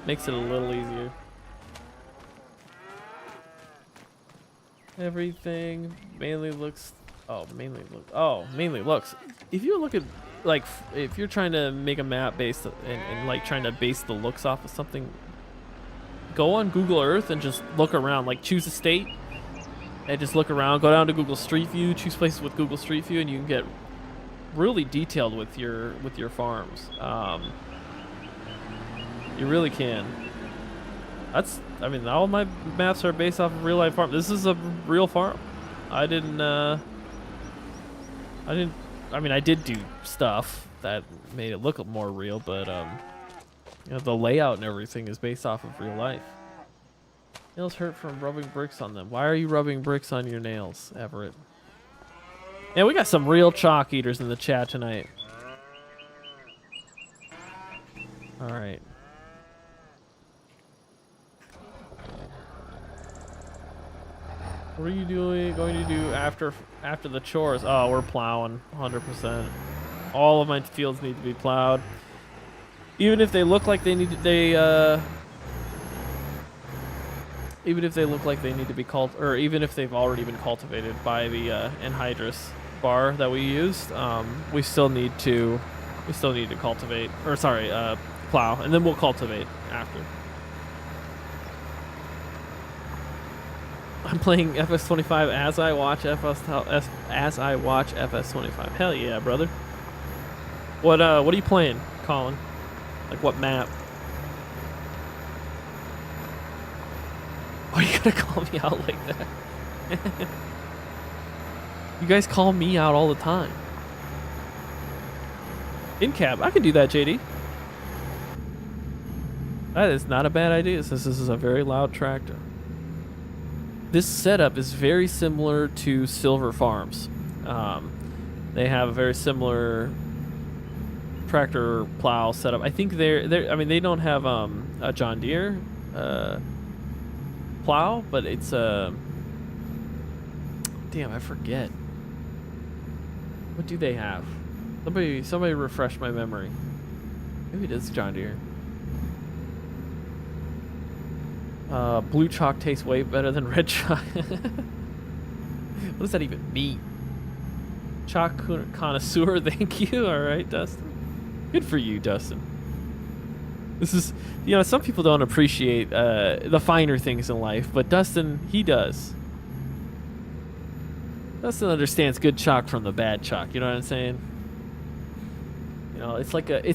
Makes it a little easier. Everything mainly looks. Mainly looks. If you look at if you're trying to make a map based and like trying to base the looks off of something. Go on Google Earth and just look around. Like choose a state and just look around. Go down to Google Street View. Choose places with Google Street View, and you can get really detailed with your farms. You really can. I mean, all my maps are based off of real life farm. This is a real farm. I mean, I did do stuff that made it look more real, but you know, the layout and everything is based off of real life. Nails hurt from rubbing bricks on them. Why are you rubbing bricks on your nails, Everett? Yeah, we got some real chalk eaters in the chat tonight. All right. What are you going to do after the chores? Oh, we're plowing 100%. All of my fields need to be plowed. Even if they look like they need to, even if they look like they need to be or even if they've already been cultivated by the anhydrous bar that we used, we still need to cultivate, or sorry, plow, and then we'll cultivate after. I'm playing FS25 as I watch FS25. Hell yeah, brother. What are you playing, Colin? Like what map? Why are you gonna call me out like that? You guys call me out all the time. In cab, I can do that, JD. That is not a bad idea. This is a very loud tractor. This setup is very similar to Silver Farms. They have a very similar tractor plow setup. I think I mean, they don't have a John Deere plow, but it's damn, I forget. What do they have? Somebody refresh my memory. Maybe it is John Deere. Blue chalk tastes way better than red chalk. What does that even mean? Chalk connoisseur, thank you. All right, Dustin. Good for you, Dustin. This is, some people don't appreciate the finer things in life, but Dustin, he does. Dustin understands good chalk from the bad chalk. You know what I'm saying? It's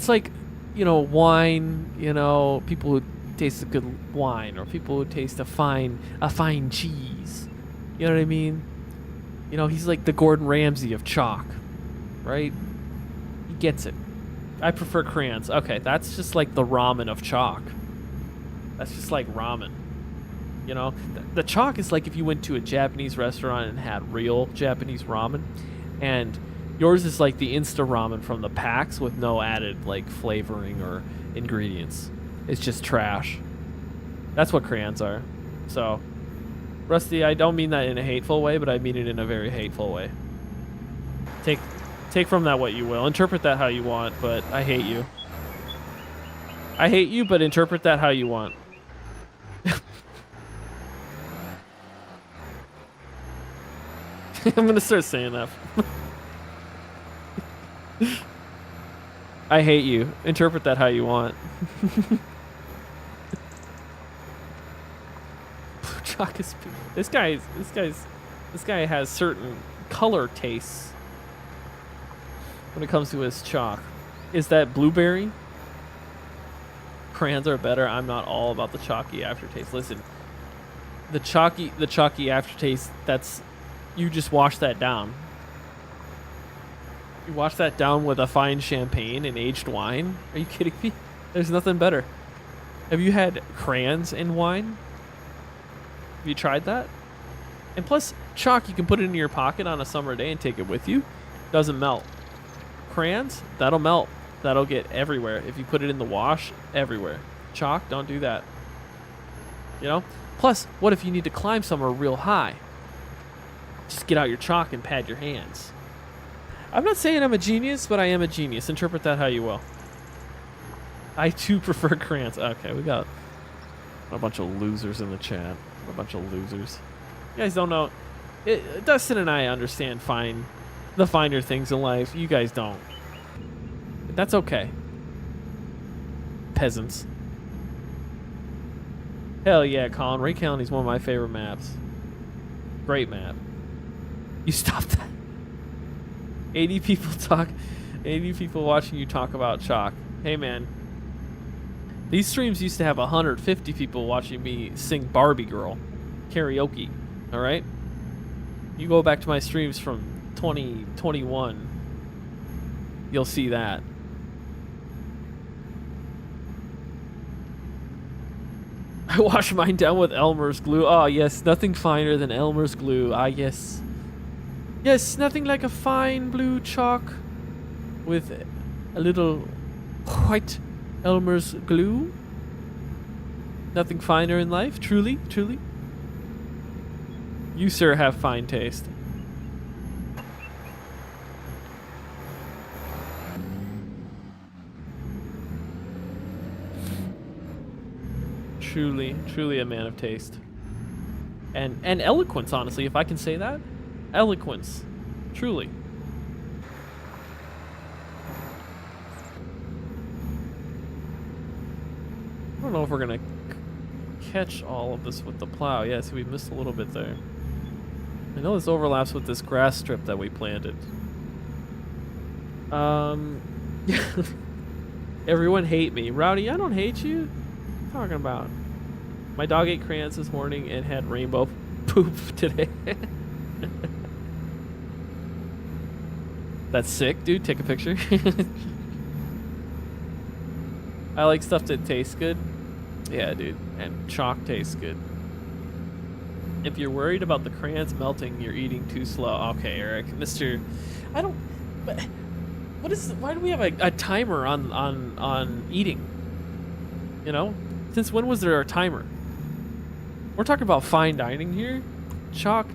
like wine. People who taste a good wine, or people who taste a fine cheese. You know what I mean? He's like the Gordon Ramsay of chalk, right? He gets it. I prefer crayons. Okay, that's just like the ramen of chalk. That's just like ramen. The chalk is like if you went to a Japanese restaurant and had real Japanese ramen, and yours is like the Insta ramen from the packs with no added like flavoring or ingredients. It's just trash. That's what crayons are. So, Rusty, I don't mean that in a hateful way, but I mean it in a very hateful way. Take from that what you will. Interpret that how you want, but I hate you. I hate you, but interpret that how you want. I'm gonna start saying that. I hate you. Interpret that how you want. Blue chalk is. This guy has certain color tastes when it comes to his chalk. Is that blueberry? Crayons are better. I'm not all about the chalky aftertaste. Listen, the chalky aftertaste. You just wash that down. You wash that down with a fine champagne and aged wine. Are you kidding me? There's nothing better. Have you had crayons in wine? Have you tried that? And plus, chalk, you can put it in your pocket on a summer day and take it with you. Doesn't melt. Crayons, that'll melt. That'll get everywhere. If you put it in the wash, everywhere. Chalk, don't do that. Plus, what if you need to climb somewhere real high? Just get out your chalk and pad your hands. I'm not saying I'm a genius, but I am a genius. Interpret that how you will. I too prefer crayons. Okay, we got a bunch of losers in the chat. A bunch of losers. You guys don't know. Dustin and I understand the finer things in life. You guys don't. That's okay. Peasants. Hell yeah, Colin. Ray County's one of my favorite maps. Great map. You stop that. 80 people watching you talk about chalk. Hey man. These streams used to have 150 people watching me sing Barbie Girl karaoke. Alright? You go back to my streams from 2021. You'll see that. I wash mine down with Elmer's glue. Oh yes, nothing finer than Elmer's glue. Ah yes. Yes, nothing like a fine blue chalk with a little white Elmer's glue. Nothing finer in life, truly, truly. You, sir, have fine taste. Truly, truly a man of taste. And eloquence, honestly, if I can say that. Eloquence. Truly. I don't know if we're gonna catch all of this with the plow. Yeah, so we missed a little bit there. I know this overlaps with this grass strip that we planted. Everyone hate me. Rowdy, I don't hate you. What are you talking about? My dog ate crayons this morning and had rainbow poop today. That's sick, dude. Take a picture. I like stuff that tastes good. Yeah, dude. And chalk tastes good. If you're worried about the crayons melting, you're eating too slow. Okay, Eric. I don't... But why do we have a timer on eating? Since when was there a timer? We're talking about fine dining here. Chalk,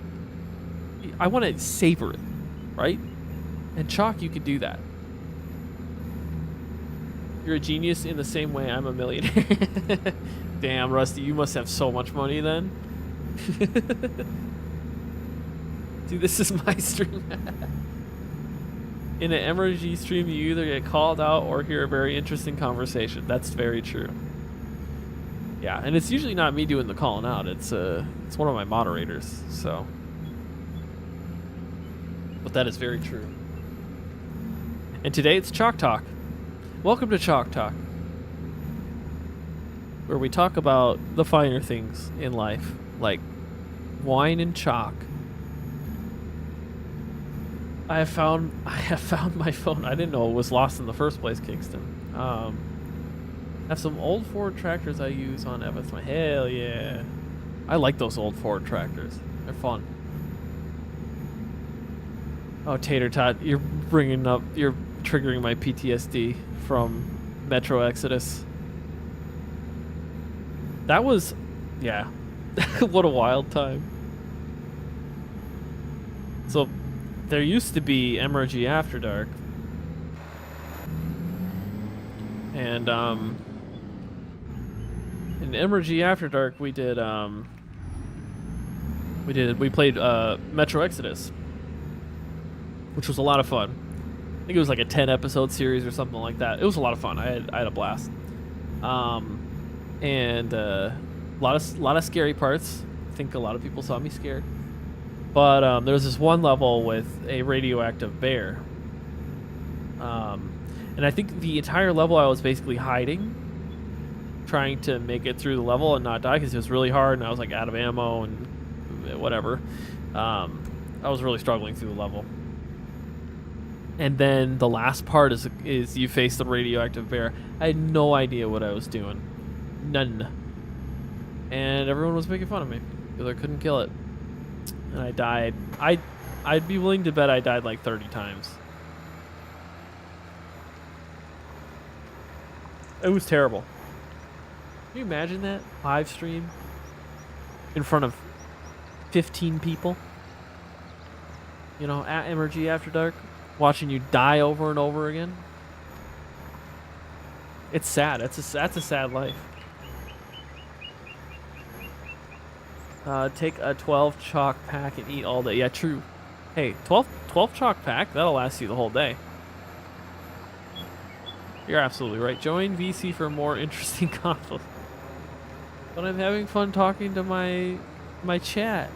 I want to savor it, right? And chalk, you could do that. You're a genius in the same way I'm a millionaire. Damn, Rusty, you must have so much money then. Dude, this is my stream. In an MRG stream, you either get called out or hear a very interesting conversation. That's very true. Yeah, and it's usually not me doing the calling out. It's one of my moderators. So, but that is very true. And today it's Chalk Talk. Welcome to Chalk Talk, where we talk about the finer things in life, like wine and chalk. I have found my phone. I didn't know it was lost in the first place, Kingston. I have some old Ford tractors I use on Evans. Hell yeah. I like those old Ford tractors. They're fun. Oh, Tater Tot, you're triggering my PTSD from Metro Exodus. That was, yeah. What a wild time. So, there used to be MRG After Dark. And, in MRG After Dark, we played Metro Exodus, which was a lot of fun. I think it was like a 10-episode series or something like that. It was a lot of fun. I had a blast. And a lot of scary parts. I think a lot of people saw me scared. But there was this one level with a radioactive bear. And I think the entire level I was basically hiding, trying to make it through the level and not die because it was really hard and I was like out of ammo and whatever. I was really struggling through the level. And then the last part is you face the radioactive bear. I had no idea what I was doing. None. And everyone was making fun of me because I couldn't kill it. And I died. I'd be willing to bet I died like 30 times. It was terrible. Can you imagine that? Live stream in front of 15 people? You know, at MRG After Dark, watching you die over and over again. It's sad. That's a sad life. Take a 12 chalk pack and eat all day. Yeah, true. Hey, 12 chalk pack, that'll last you the whole day. You're absolutely right. Join VC for more interesting conflict. But I'm having fun talking to my chat.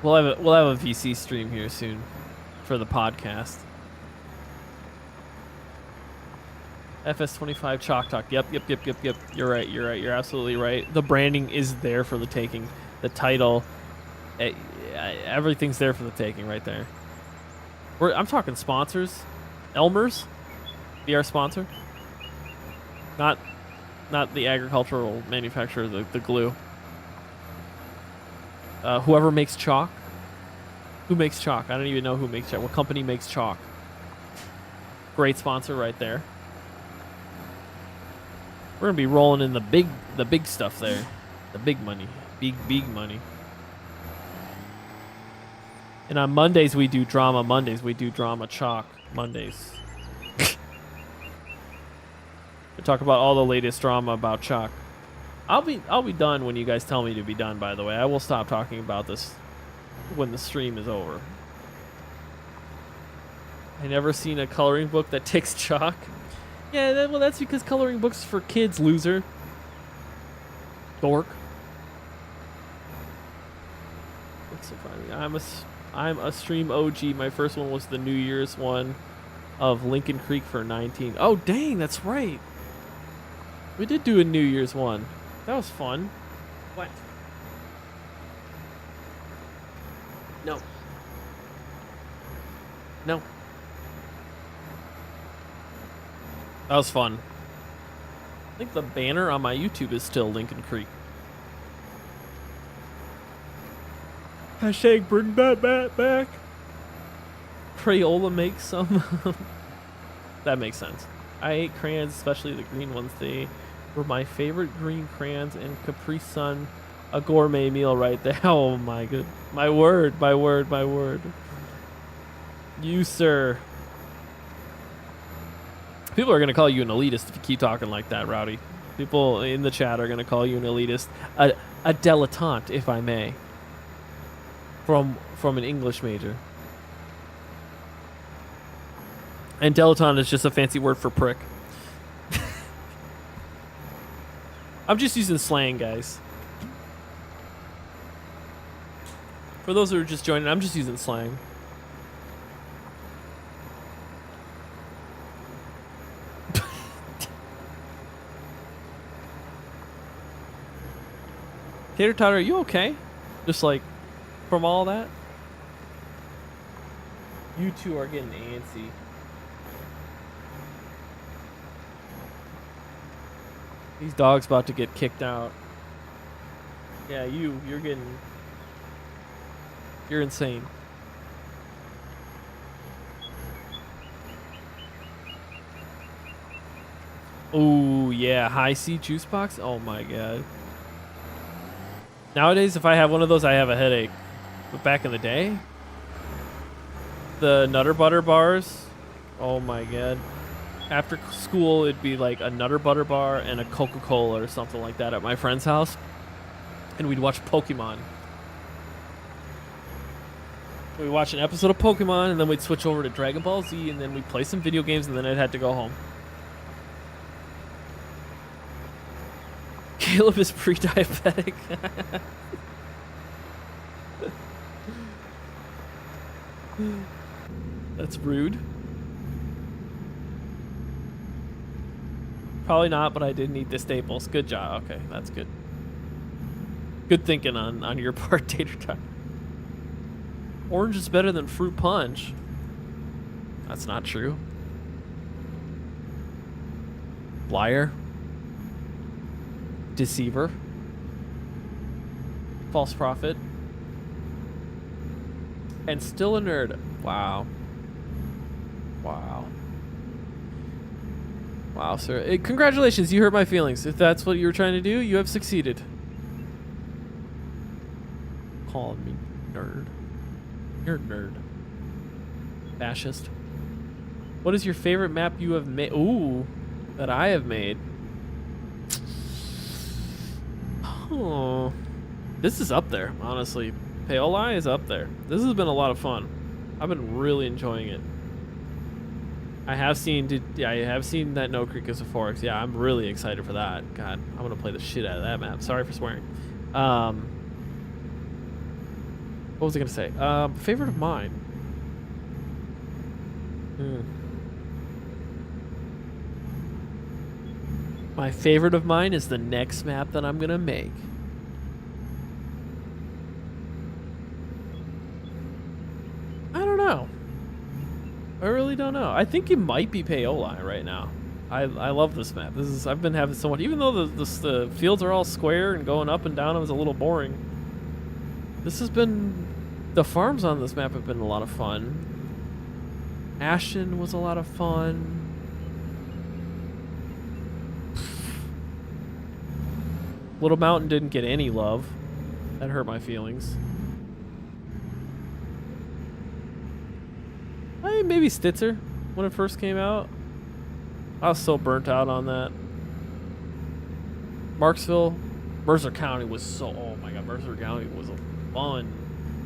We'll have a VC stream here soon for the podcast. FS25 Chalk Talk. Yep. You're right. You're absolutely right. The branding is there for the taking. The title, everything's there for the taking right there. I'm talking sponsors. Elmer's, be our sponsor. Not the agricultural manufacturer, the glue. Whoever makes chalk. Who makes chalk? I don't even know who makes chalk. What company makes chalk? Great sponsor right there. We're gonna be rolling in the big stuff there, the big money, big money. And on Mondays we do drama. We do drama chalk Mondays. We talk about all the latest drama about chalk. I'll be done when you guys tell me to be done. By the way, I will stop talking about this when the stream is over. I never seen a coloring book that takes chalk. Yeah, well, that's because coloring books for kids, loser. Dork. What's so funny? I'm a stream OG. My first one was the New Year's one of Lincoln Creek for 19. Oh, dang, that's right. We did do a New Year's one. That was fun. What? No. No. That was fun. I think the banner on my YouTube is still Lincoln Creek. Hashtag bring bat back. Crayola makes some. That makes sense. I ate crayons, especially the green ones. They were my favorite green crayons, and Capri Sun, a gourmet meal right there. Oh my good. My word. You, sir. People are going to call you an elitist if you keep talking like that, Rowdy. People in the chat are going to call you an elitist. A dilettante, if I may. From an English major. And dilettante is just a fancy word for prick. I'm just using slang, guys. For those who are just joining, I'm just using slang. Tater Tot, are you okay? Just like, from all that? You two are getting antsy. These dogs about to get kicked out. Yeah, you're getting... You're insane. Oh, yeah. High C juice box? Oh, my God. Nowadays, if I have one of those, I have a headache. But back in the day, the Nutter Butter bars, oh my God. After school, it'd be like a Nutter Butter bar and a Coca-Cola or something like that at my friend's house. And we'd watch Pokemon. We'd watch an episode of Pokemon, and then we'd switch over to Dragon Ball Z, and then we'd play some video games, and then I'd have to go home. Caleb is pre-diabetic. That's rude. Probably not, but I didn't eat the staples. Good job. Okay, that's good. Good thinking on your part, Tater Tot. Orange is better than fruit punch. That's not true. Liar. Deceiver. False prophet. And still a nerd. Wow. Wow. Wow, sir. Hey, congratulations, you hurt my feelings. If that's what you were trying to do, you have succeeded. Calling me nerd. You're a nerd. Fascist. What is your favorite map you have made? Ooh, that I have made. Oh, this is up there, honestly. Paoli is up there. This has been a lot of fun. I've been really enjoying it. I have seen that No Creek is a Forex. Yeah, I'm really excited for that. God, I'm gonna play the shit out of that map. Sorry for swearing. What was I gonna say? Favorite of mine. My favorite of mine is the next map that I'm gonna make. I don't know. I really don't know. I think it might be Paoli right now. I love this map. I've been having so much, even though the fields are all square and going up and down, it was a little boring. This has been, the farms on this map have been a lot of fun. Ashton was a lot of fun. Little Mountain didn't get any love. That hurt my feelings. Maybe Stitzer when it first came out. I was so burnt out on that. Marksville, Mercer County was so, oh my God, Mercer County was fun.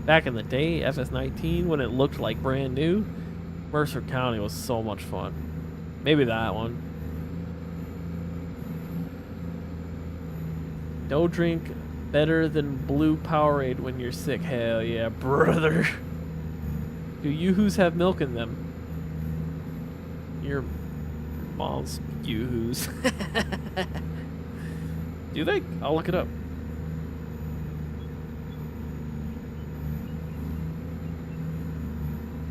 Back in the day, FS19, when it looked like brand new, Mercer County was so much fun. Maybe that one. No drink better than blue Powerade when you're sick. Hell yeah, brother. Do yoo-hoos have milk in them? Your mom's yoo-hoos. Do they? I'll look it up.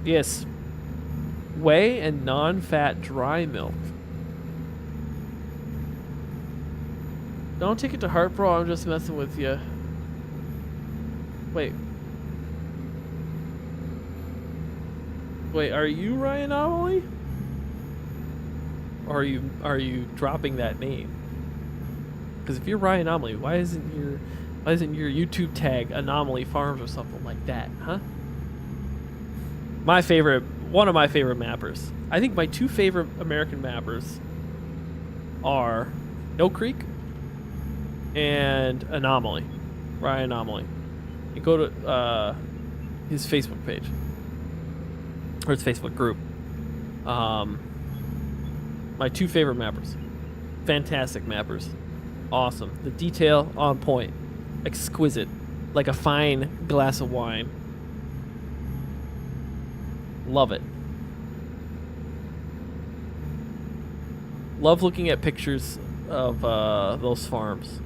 Yes. Whey and non-fat dry milk. Don't take it to heart, bro. I'm just messing with you. Wait. Wait, are you Ryan Anomaly? Or are you dropping that name? Because if you're Ryan Anomaly, why isn't your YouTube tag Anomaly Farms or something like that, huh? My favorite one of my favorite mappers. I think my two favorite American mappers are No Creek and Anomaly, Ryan Anomaly. You go to his Facebook page or his Facebook group. My two favorite mappers, fantastic mappers, awesome. The detail on point, exquisite, like a fine glass of wine. Love it. Love looking at pictures of those farms.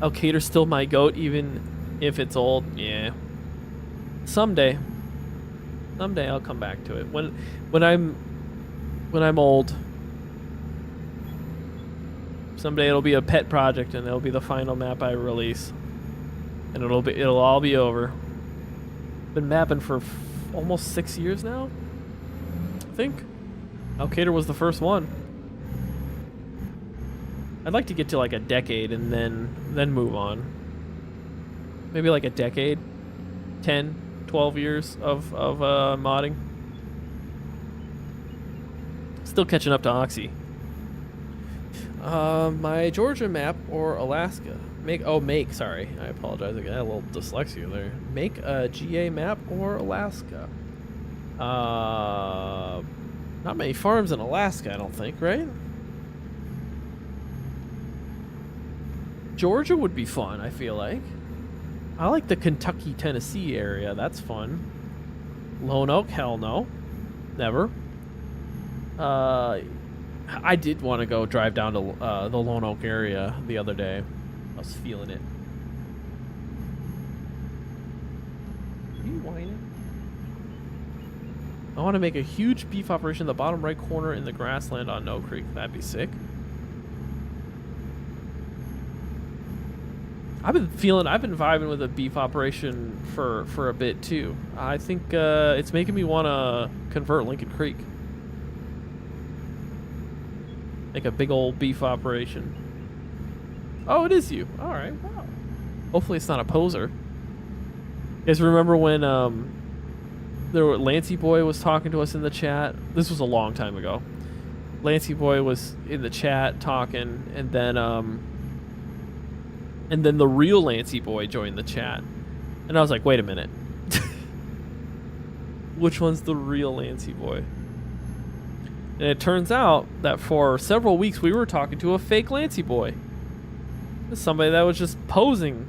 Alcater's still my goat, even if it's old. Yeah. Someday I'll come back to it. When I'm old. Someday it'll be a pet project, and it'll be the final map I release, and it'll all be over. Been mapping for almost 6 years now, I think. Alcater was the first one. I'd like to get to like a decade and then move on. Maybe like a decade, 10, 12 years of modding. Still catching up to Oxy. My Georgia map or Alaska? Sorry. I apologize. I got a little dyslexia there. Make a GA map or Alaska? Not many farms in Alaska, I don't think, right? Georgia would be fun, I feel like. I like the Kentucky, Tennessee area. That's fun. Lone Oak? Hell no. Never. I did want to go drive down to the Lone Oak area the other day. I was feeling it. Are you whining? I want to make a huge beef operation in the bottom right corner in the grassland on No Creek. That'd be sick. I've been vibing with a beef operation for a bit too. I think it's making me want to convert Lincoln Creek. Make a big old beef operation. Oh, it is you. All right. Wow. Hopefully it's not a poser. You guys remember when Lancey Boy was talking to us in the chat? This was a long time ago. Lancey Boy was in the chat talking, and then the real Lancey Boy joined the chat, and I was like, wait a minute. Which one's the real Lancey Boy? And it turns out that for several weeks we were talking to a fake Lancey Boy. Somebody that was just posing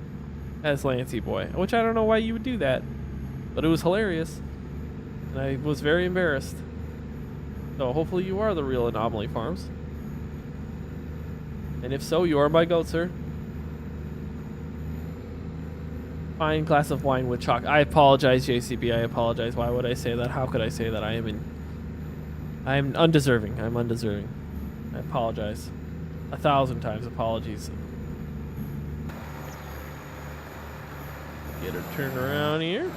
as Lancey Boy, which I don't know why you would do that, but it was hilarious, and I was very embarrassed. So hopefully you are the real Anomaly Farms, and if so, you are my goat, sir. Fine glass of wine with chalk. I apologize, JCB. I apologize. Why would I say that? How could I say that? I'm undeserving. I'm undeserving. I apologize. 1,000 times apologies. Get her turned around here.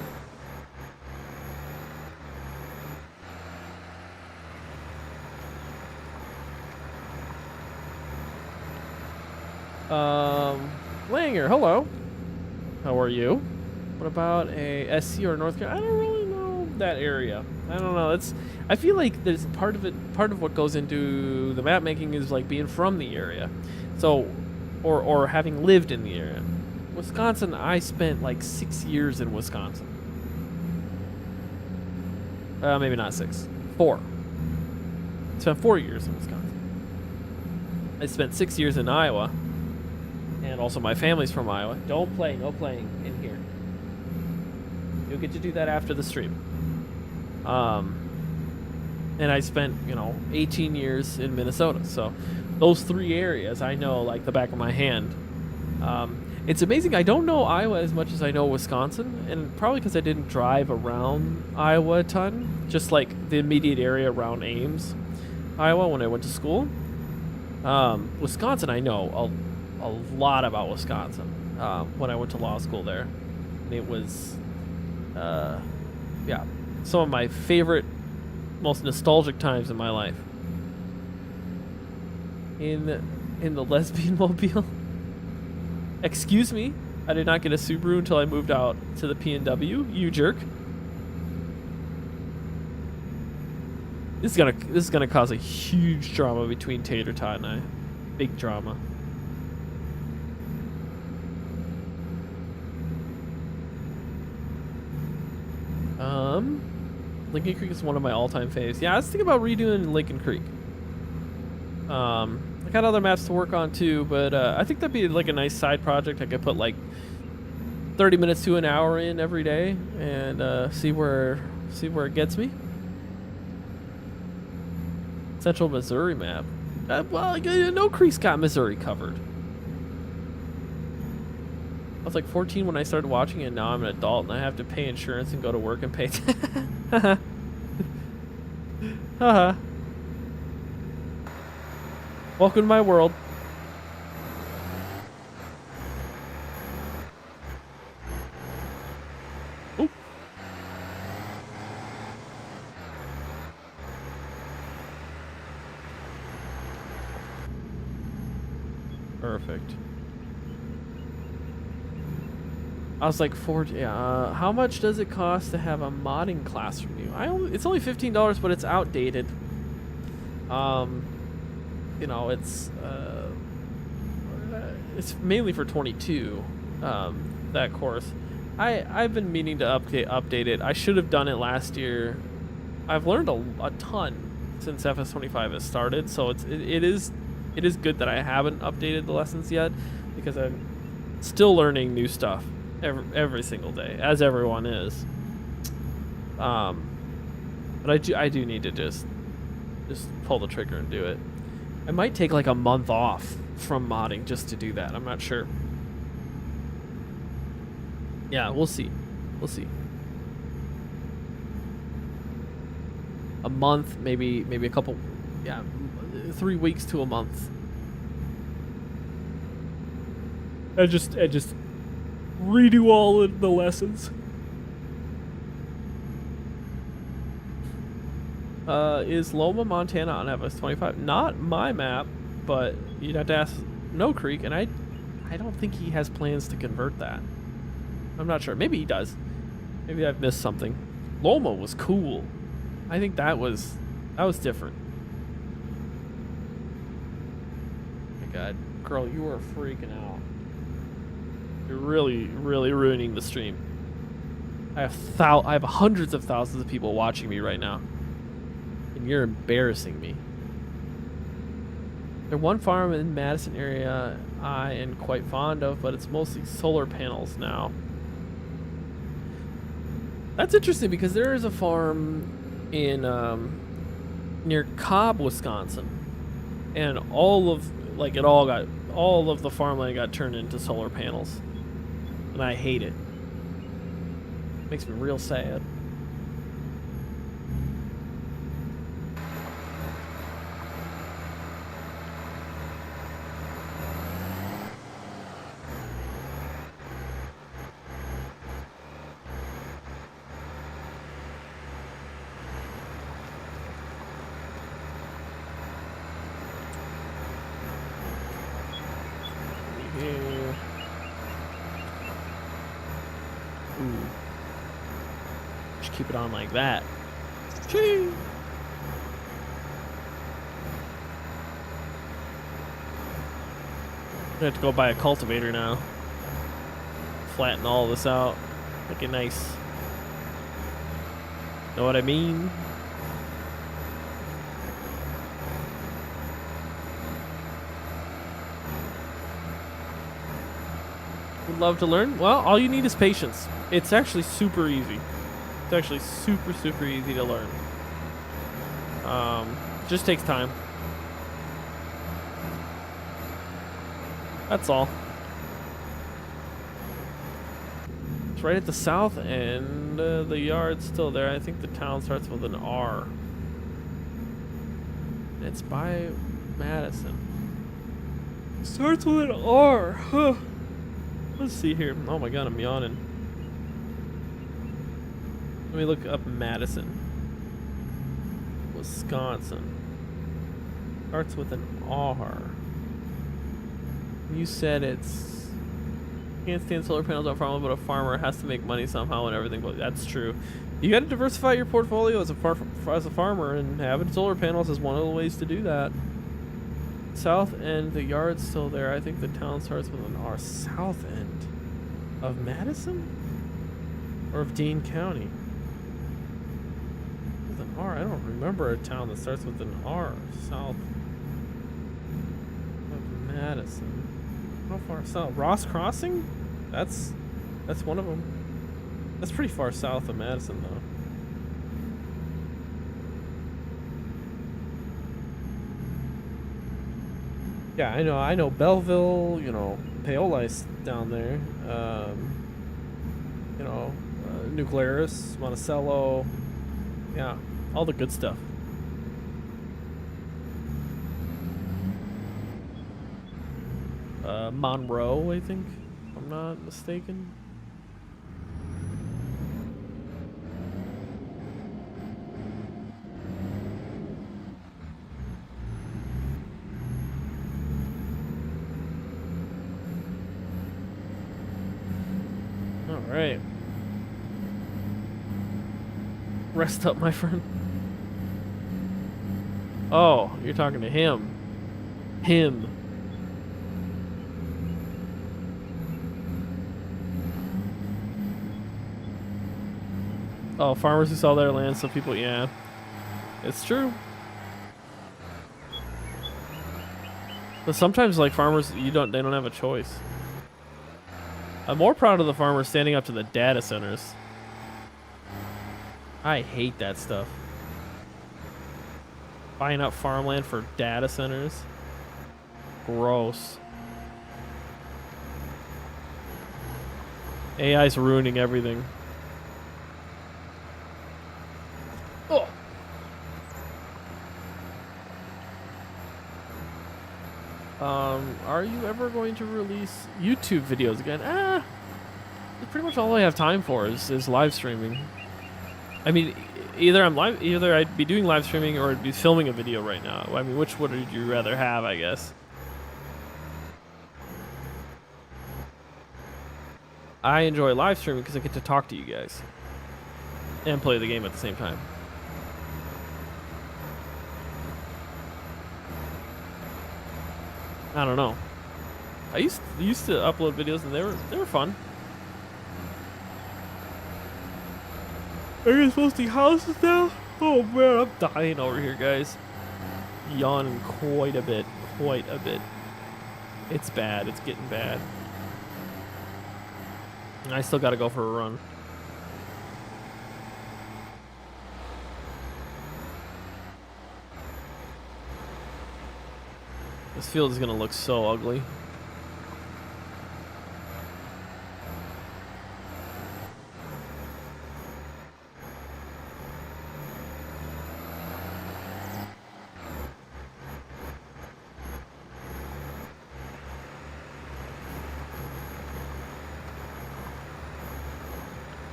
Langer, hello. How are you? What about a SC or North Carolina? I don't really know that area. I don't know. I feel like there's part of what goes into the map making is like being from the area. So, or having lived in the area. Wisconsin, I spent like 6 years in Wisconsin. Maybe not 6. 4. I spent 4 years in Wisconsin. I spent 6 years in Iowa. And also my family's from Iowa. Don't play, no playing in here. You'll get to do that after the stream. And I spent, 18 years in Minnesota. So those 3 areas I know like the back of my hand. It's amazing. I don't know Iowa as much as I know Wisconsin, and probably because I didn't drive around Iowa a ton, just like the immediate area around Ames, Iowa, when I went to school. Wisconsin, I know a lot about Wisconsin when I went to law school there. And it was, some of my favorite, most nostalgic times in my life. In the lesbian mobile. Excuse me, I did not get a Subaru until I moved out to the PNW. You jerk. This is gonna cause a huge drama between Tater Tot and I. Big drama. Lincoln Creek is one of my all-time faves. Yeah, I was thinking about redoing Lincoln Creek. I got other maps to work on too, but I think that'd be like a nice side project. I could put like 30 minutes to an hour in every day and see where it gets me. Central Missouri map. Well, no Creek's got Missouri covered. I was like 14 when I started watching it. Now I'm an adult and I have to pay insurance and go to work and pay. Haha. Welcome to my world. Oop. Perfect. I was like, how much does it cost to have a modding class from you? It's only $15, but it's outdated. You know, it's mainly for 22. That course. I've been meaning to update it. I should have done it last year. I've learned a ton since FS25 has started, so it is good that I haven't updated the lessons yet, because I'm still learning new stuff every single day, as everyone is. But I do need to just pull the trigger and do it. I might take like a month off from modding just to do that. I'm not sure. Yeah, we'll see. We'll see. A month, maybe a couple, 3 weeks to a month. I just redo all of the lessons. Is Loma, Montana on FS25? Not my map, but you'd have to ask No Creek, and I don't think he has plans to convert that. I'm not sure. Maybe he does. Maybe I've missed something. Loma was cool. I think that was different. Oh my God, girl, you are freaking out. You're really ruining the stream. I have hundreds of thousands of people watching me right now, and you're embarrassing me. There's one farm in Madison area I am quite fond of, but it's mostly solar panels now. That's interesting, because there is a farm in near Cobb, Wisconsin, and all of the farmland got turned into solar panels. And I hate it. Makes me real sad. Ooh. Just keep it on like that. Chee! I have to go buy a cultivator now. Flatten all this out. Make it nice. Know what I mean? Would love to learn. Well, all you need is patience. It's actually super easy. It's actually super easy to learn. Just takes time. That's all. It's right at the south end. The yard's still there. I think the town starts with an R. It's by Madison. Starts with an R. Huh. Let's see here. Oh my God, I'm yawning. Let me look up Madison, Wisconsin. Starts with an R. You said it's... Can't stand solar panels on farmland, but a farmer has to make money somehow and everything. But that's true. You got to diversify your portfolio as a farmer, and having solar panels is one of the ways to do that. South end, the yard's still there. I think the town starts with an R. South end of Madison or of Dean County. With an R, I don't remember a town that starts with an R. South of Madison. How far south? Ross Crossing? That's one of them. That's pretty far south of Madison, though. Yeah, I know Belleville, you know, Paoli's down there. You know, Nuclearis, Monticello. Yeah, all the good stuff. Monroe, I think, if I'm not mistaken. All right. Rest up, my friend. Oh, you're talking to him. Him. Oh, farmers who sell their land so people, yeah. It's true. But sometimes, like, farmers, they don't have a choice. I'm more proud of the farmers standing up to the data centers. I hate that stuff. Buying up farmland for data centers. Gross. AI's ruining everything. Oh. Are you ever going to release YouTube videos again? Pretty much all I have time for is live streaming. I mean, either I'd be doing live streaming or I'd be filming a video right now. I mean, which would you rather have, I guess? I enjoy live streaming because I get to talk to you guys and play the game at the same time. I don't know. I used to upload videos and they were fun. Are you posting houses now? Oh man, I'm dying over here, guys. Yawning quite a bit. It's bad. It's getting bad. And I still gotta go for a run. This field is gonna look so ugly.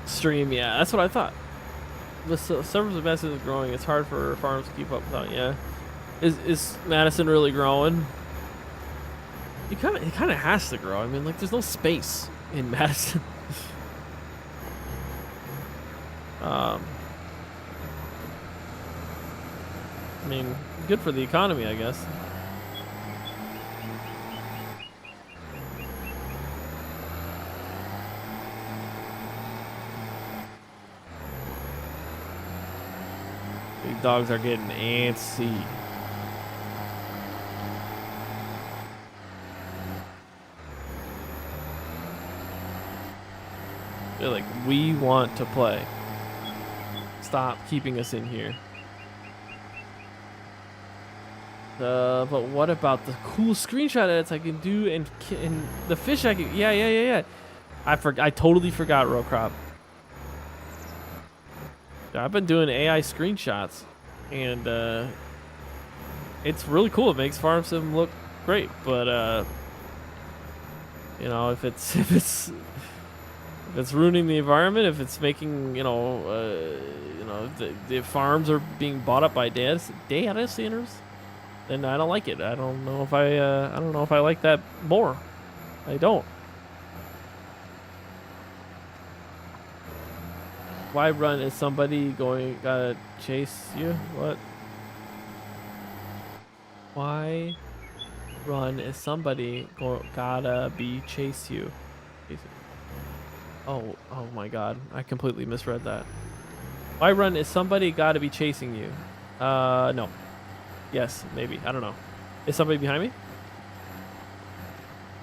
Stream, yeah, that's what I thought. The servers of Madison is growing. It's hard for farms to keep up with that. Yeah, is Madison really growing? It kind of has to grow. I mean, like, there's no space in Madison. I mean, good for the economy, I guess. Big dogs are getting antsy. They're like, we want to play. Stop keeping us in here. But what about the cool screenshot edits I can do and the fish I can? Yeah. I totally forgot, row crop. I've been doing AI screenshots, and it's really cool. It makes farm sim look great, but you know, if it's ruining the environment, if it's making the farms are being bought up by data centers, then I don't like it. I don't know if I like that more. I don't. Why run? Is somebody going gotta chase you? What? Why run? Is somebody gotta be chase you? Oh my god. I completely misread that. Why run? Is somebody gotta be chasing you? No. Yes, maybe. I don't know. Is somebody behind me?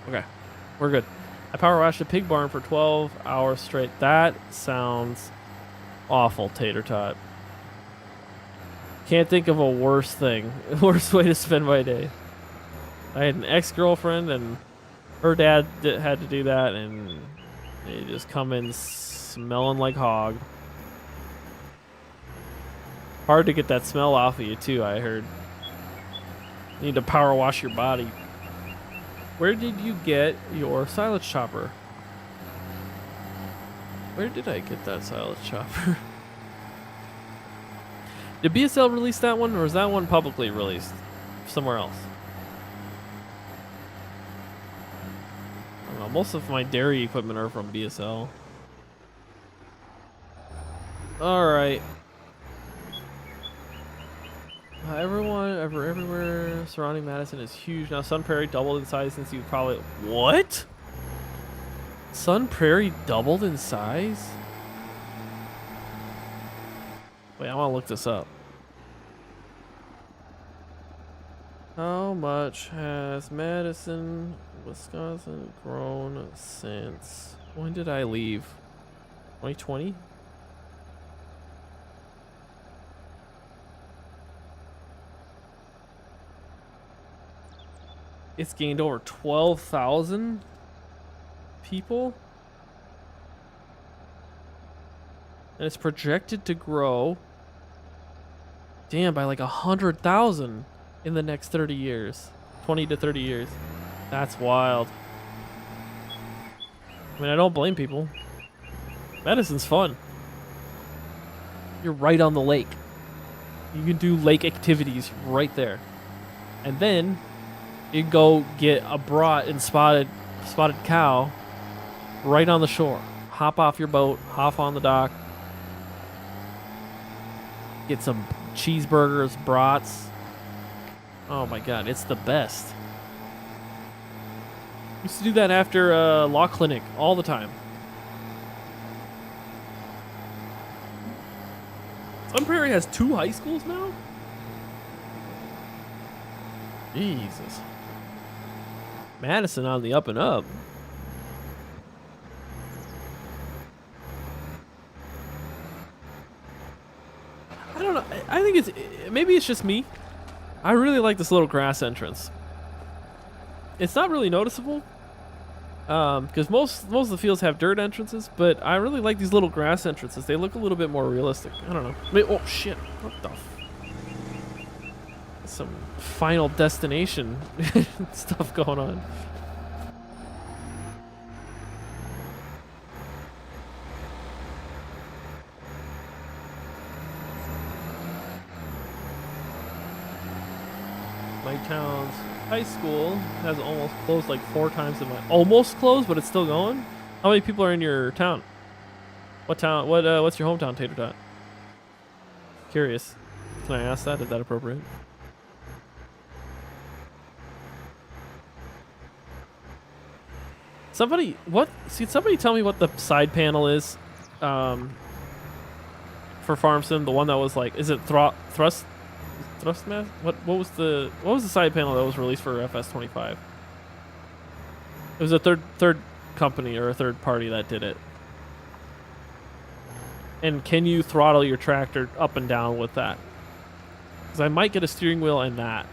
Okay. We're good. I power washed a pig barn for 12 hours straight. That sounds awful, Tater Tot. Can't think of a worse thing. Worst way to spend my day. I had an ex-girlfriend and her dad had to do that, and they just come in smelling like hog. Hard to get that smell off of you too, I heard. You need to power wash your body. Where did you get your silage chopper? Where did I get that silage chopper? Did BSL release that one, or is that one publicly released somewhere else? I don't know. Most of my dairy equipment are from BSL. All right. Everyone, everywhere surrounding Madison is huge now. Sun Prairie doubled in size since you probably... What? Sun Prairie doubled in size? Wait, I want to look this up. How much has Madison, Wisconsin grown since... When did I leave? 2020? It's gained over 12,000 people. And it's projected to grow, damn, by like 100,000 in the next 30 years. 20 to 30 years. That's wild. I mean, I don't blame people. Medicine's fun. You're right on the lake. You can do lake activities right there. And then you can go get a brat and spotted cow right on the shore. Hop off your boat, hop on the dock, get some cheeseburgers, brats. Oh my god, it's the best. Used to do that after law clinic all the time. Sun Prairie has 2 high schools now? Jesus. Madison on the up and up. I don't know. I think maybe it's just me. I really like this little grass entrance. It's not really noticeable, because most of the fields have dirt entrances, but I really like these little grass entrances. They look a little bit more realistic. I don't know. Oh shit! What the? Some Final Destination stuff going on. My town's high school has almost closed like 4 times in my... Almost closed, but it's still going? How many people are in your town? What town? What's your hometown, Tater Tot? Curious. Can I ask that? Is that appropriate? Somebody, somebody tell me what the side panel is, for Farm Sim, the one that was like, is it thrust mass? What was the side panel that was released for FS25? It was a third company or a third party that did it. And can you throttle your tractor up and down with that? Because I might get a steering wheel and that.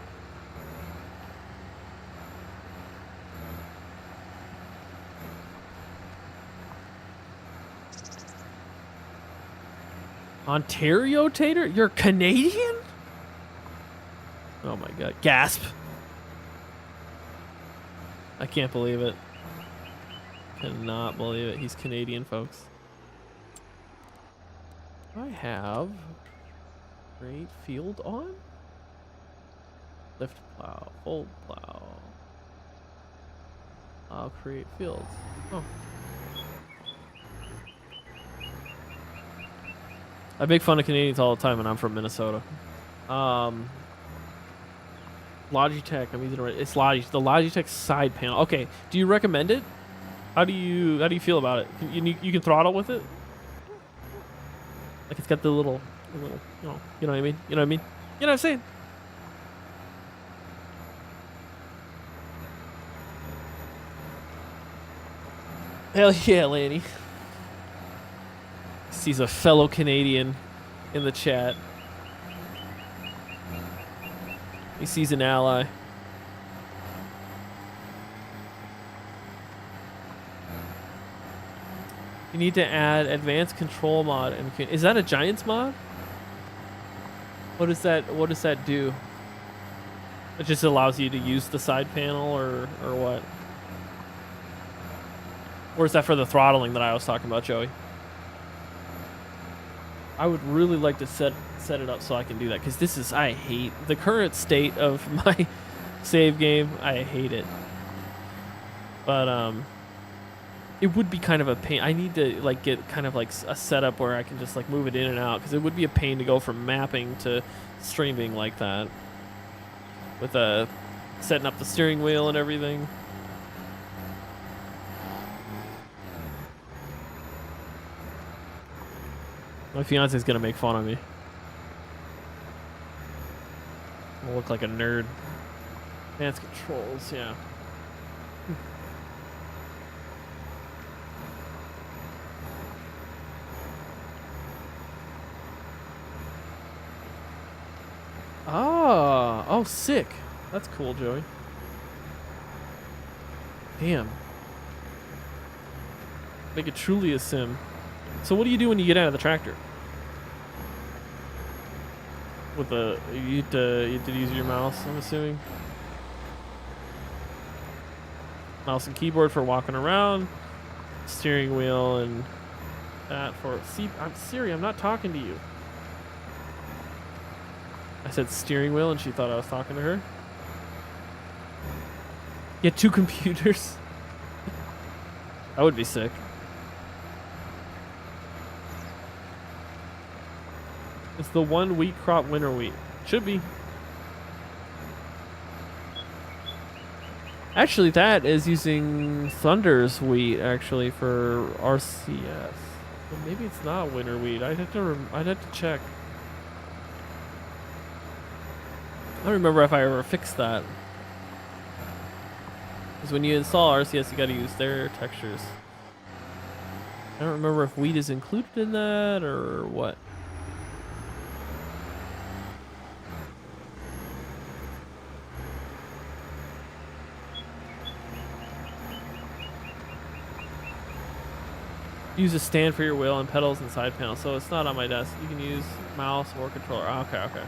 Ontario, Tater? You're Canadian? Oh my god. Gasp. I can't believe it. Cannot believe it. He's Canadian, folks. I have great field on? Lift plow, fold plow. I'll create fields. Oh. I make fun of Canadians all the time, and I'm from Minnesota. Logitech. I'm using it. It's the Logitech side panel. Okay. Do you recommend it? How do you feel about it? You can throttle with it? Like it's got the little, you know what I mean? You know what I mean? You know what I'm saying? Hell yeah, Lanny. Sees a fellow Canadian in the chat. He sees an ally. You need to add advanced control mod. And is that a Giants mod? What does that do? It just allows you to use the side panel, or what? Or is that for the throttling that I was talking about, Joey? I would really like to set it up so I can do that, because I hate the current state of my save game. I hate it. But it would be kind of a pain. I need to like get kind of like a setup where I can just like move it in and out, because it would be a pain to go from mapping to streaming like that with setting up the steering wheel and everything. My fiance's gonna make fun of me. I'll look like a nerd. Advanced controls, yeah. Oh, sick. That's cool, Joey. Damn. Make it truly a sim. So what do you do when you get out of the tractor? With you have to use your mouse, I'm assuming. Mouse and keyboard for walking around. Steering wheel and that for... See, Siri, I'm not talking to you. I said steering wheel and she thought I was talking to her. Get 2 computers. That would be sick. It's the 1 wheat crop winter wheat. Should be. Actually, that is using Thunder's wheat actually for RCS. But maybe it's not winter wheat. I'd have to check. I don't remember if I ever fixed that. Because when you install RCS, you got to use their textures. I don't remember if wheat is included in that or what. Use a stand for your wheel and pedals and side panel. So it's not on my desk. You can use mouse or controller. Oh, okay.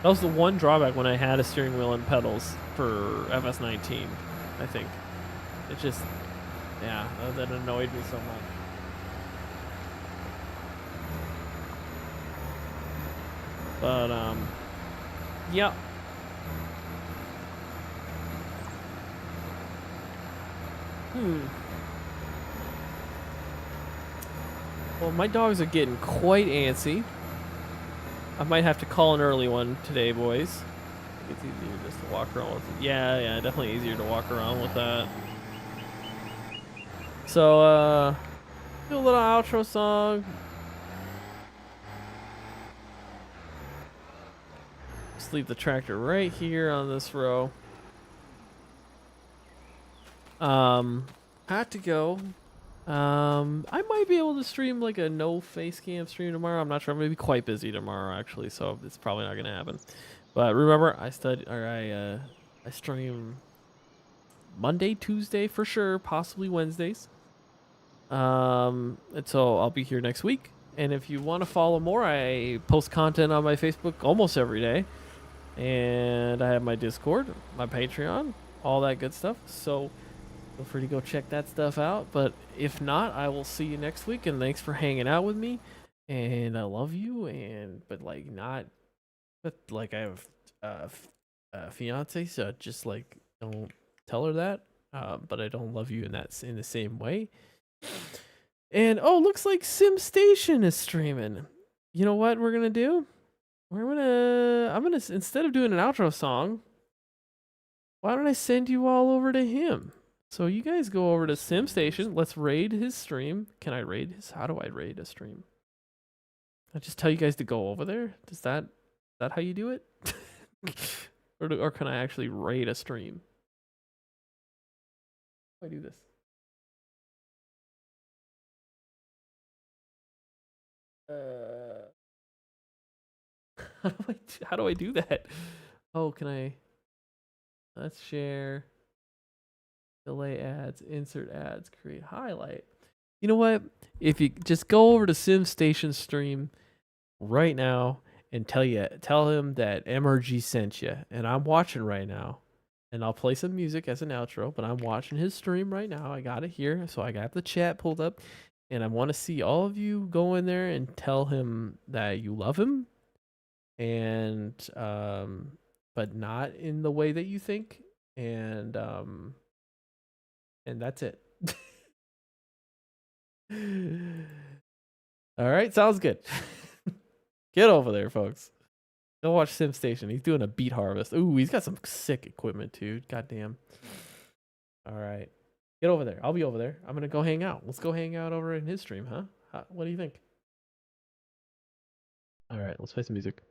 That was the one drawback when I had a steering wheel and pedals for FS19, I think. It just, yeah, that annoyed me so much. But, yeah. Well, my dogs are getting quite antsy. I might have to call an early one today, boys. It's easier just to walk around with it. Yeah, definitely easier to walk around with that. So, do a little outro song. Just leave the tractor right here on this row. Had to go. I might be able to stream like a no face cam stream tomorrow. I'm not sure. I'm gonna be quite busy tomorrow actually, so it's probably not gonna happen. But remember, I stream Monday, Tuesday for sure, possibly Wednesdays. And so I'll be here next week. And if you want to follow more, I post content on my Facebook almost every day, and I have my Discord, my Patreon, all that good stuff. So feel free to go check that stuff out. But if not, I will see you next week. And thanks for hanging out with me. And I love you. But I have a fiance, so just like don't tell her that. But I don't love you in the same way. And oh, looks like SimStation is streaming. You know what we're gonna do? I'm gonna instead of doing an outro song, why don't I send you all over to him? So you guys go over to SimStation. Let's raid his stream. Can I raid his? How do I raid a stream? I just tell you guys to go over there. Is that how you do it? or can I actually raid a stream? How do I do this? How do I do that? Oh, can I? Let's share. Delay ads, insert ads, create highlight. You know what? If you just go over to SimStation stream right now and tell him that MRG sent you, and I'm watching right now, and I'll play some music as an outro. But I'm watching his stream right now. I got it here, so I got the chat pulled up, and I want to see all of you go in there and tell him that you love him, and but not in the way that you think, and that's it. All right, sounds good. Get over there, folks. Go watch SimStation. He's doing a beat harvest. Ooh, he's got some sick equipment too. Goddamn. All right, get over there. I'll be over there. I'm gonna go hang out. Let's go hang out over in his stream, huh? What do you think? All right, let's play some music.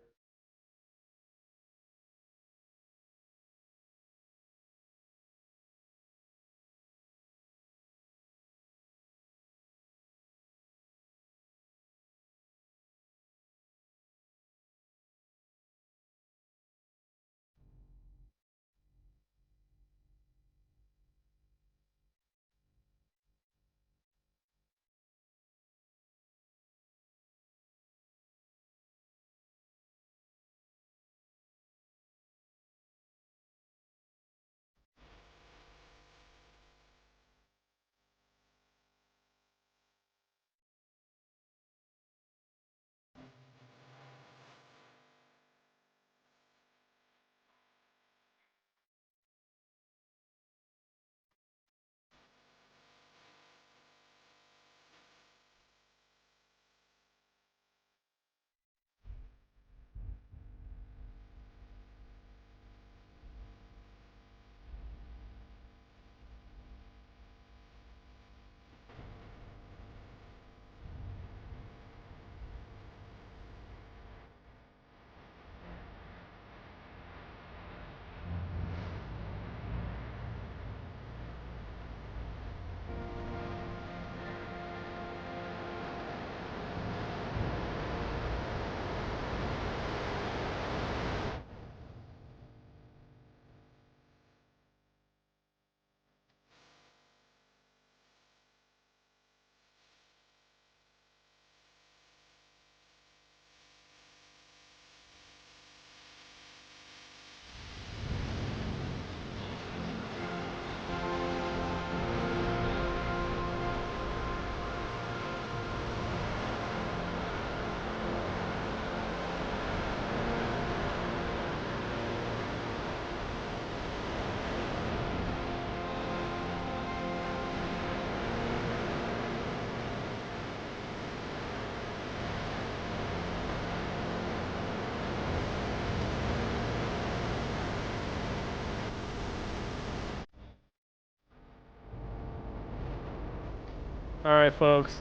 All right, folks.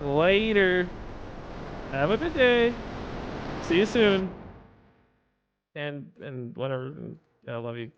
Later. Have a good day. See you soon. And whatever. I love you.